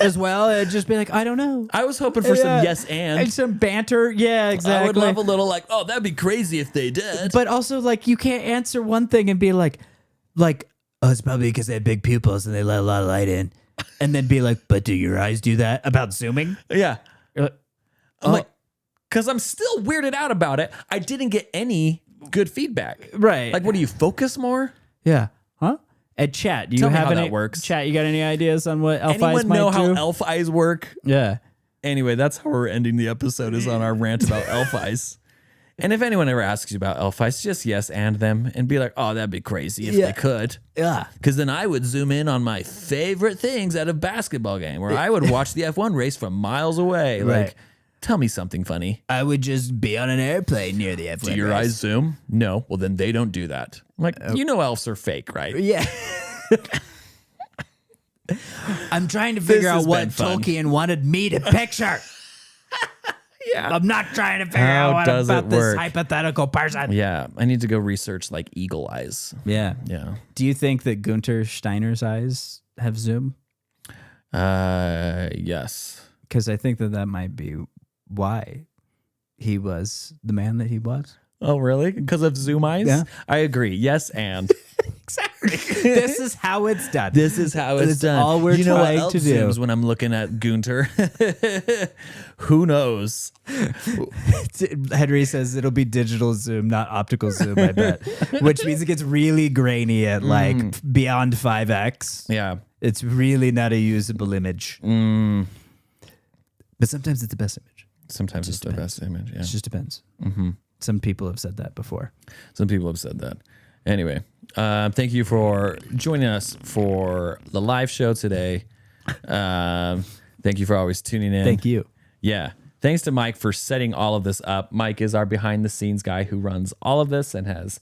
as well. And just be like, I don't know. I was hoping for some yes and. some banter. Yeah, exactly. I would love a little like, oh, that'd be crazy if they did. But also, like, you can't answer one thing and be like, oh, it's probably because they have big pupils and they let a lot of light in. And then be like, but do your eyes do that about zooming? Yeah. You're like, I'm like, because I'm still weirded out about it. I didn't get any good feedback. Right. Like, what do you focus more? Yeah. Huh? And chat, do you Tell me have how any that works. Chat, you got any ideas on what elf eyes Anyone might know how do? elf eyes work? Yeah. Anyway, that's how we're ending the episode, is on our rant about elf eyes. And if anyone ever asks you about elf eyes, just yes and them and be like, oh, that'd be crazy if they could. Yeah. Because then I would zoom in on my favorite things at a basketball game where I would watch the F1 race from miles away. Right. Like, tell me something funny. I would just be on an airplane near the F1 Do your eyes zoom? No. Well, then they don't do that. I'm like, you know elves are fake, right? Yeah. I'm trying to figure out has what been fun. Tolkien wanted me to picture. Yeah. I'm not trying to figure How out what does about it this work? hypothetical person. Yeah. I need to go research like eagle eyes. Yeah. Yeah. Do you think that Gunter Steiner's eyes have zoom? Yes. because I think that might be why he was the man that he was. Oh, really? Because of Zoom eyes? Yeah. I agree. Yes, and Exactly. This is how it's done. this is how it's That's done. all we're you know trying what else to do. zooms when I'm looking at Gunter? Who knows? Henry says it'll be digital zoom, not optical zoom, I bet. Which means it gets really grainy at like beyond 5x. Yeah. It's really not a usable image. But sometimes it's the best image. Sometimes it's the best image. Yeah. It just depends. Mm-hmm. Some people have said that before. Some people have said that. Anyway, thank you for joining us for the live show today. Thank you for always tuning in. Thank you. Yeah. Thanks to Mike for setting all of this up. Mike is our behind the scenes guy who runs all of this and has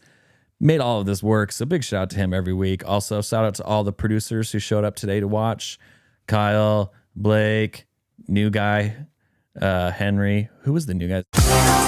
made all of this work. So big shout out to him every week. Also, shout out to all the producers who showed up today to watch. Kyle, Blake, new guy, Henry. Who was the new guy?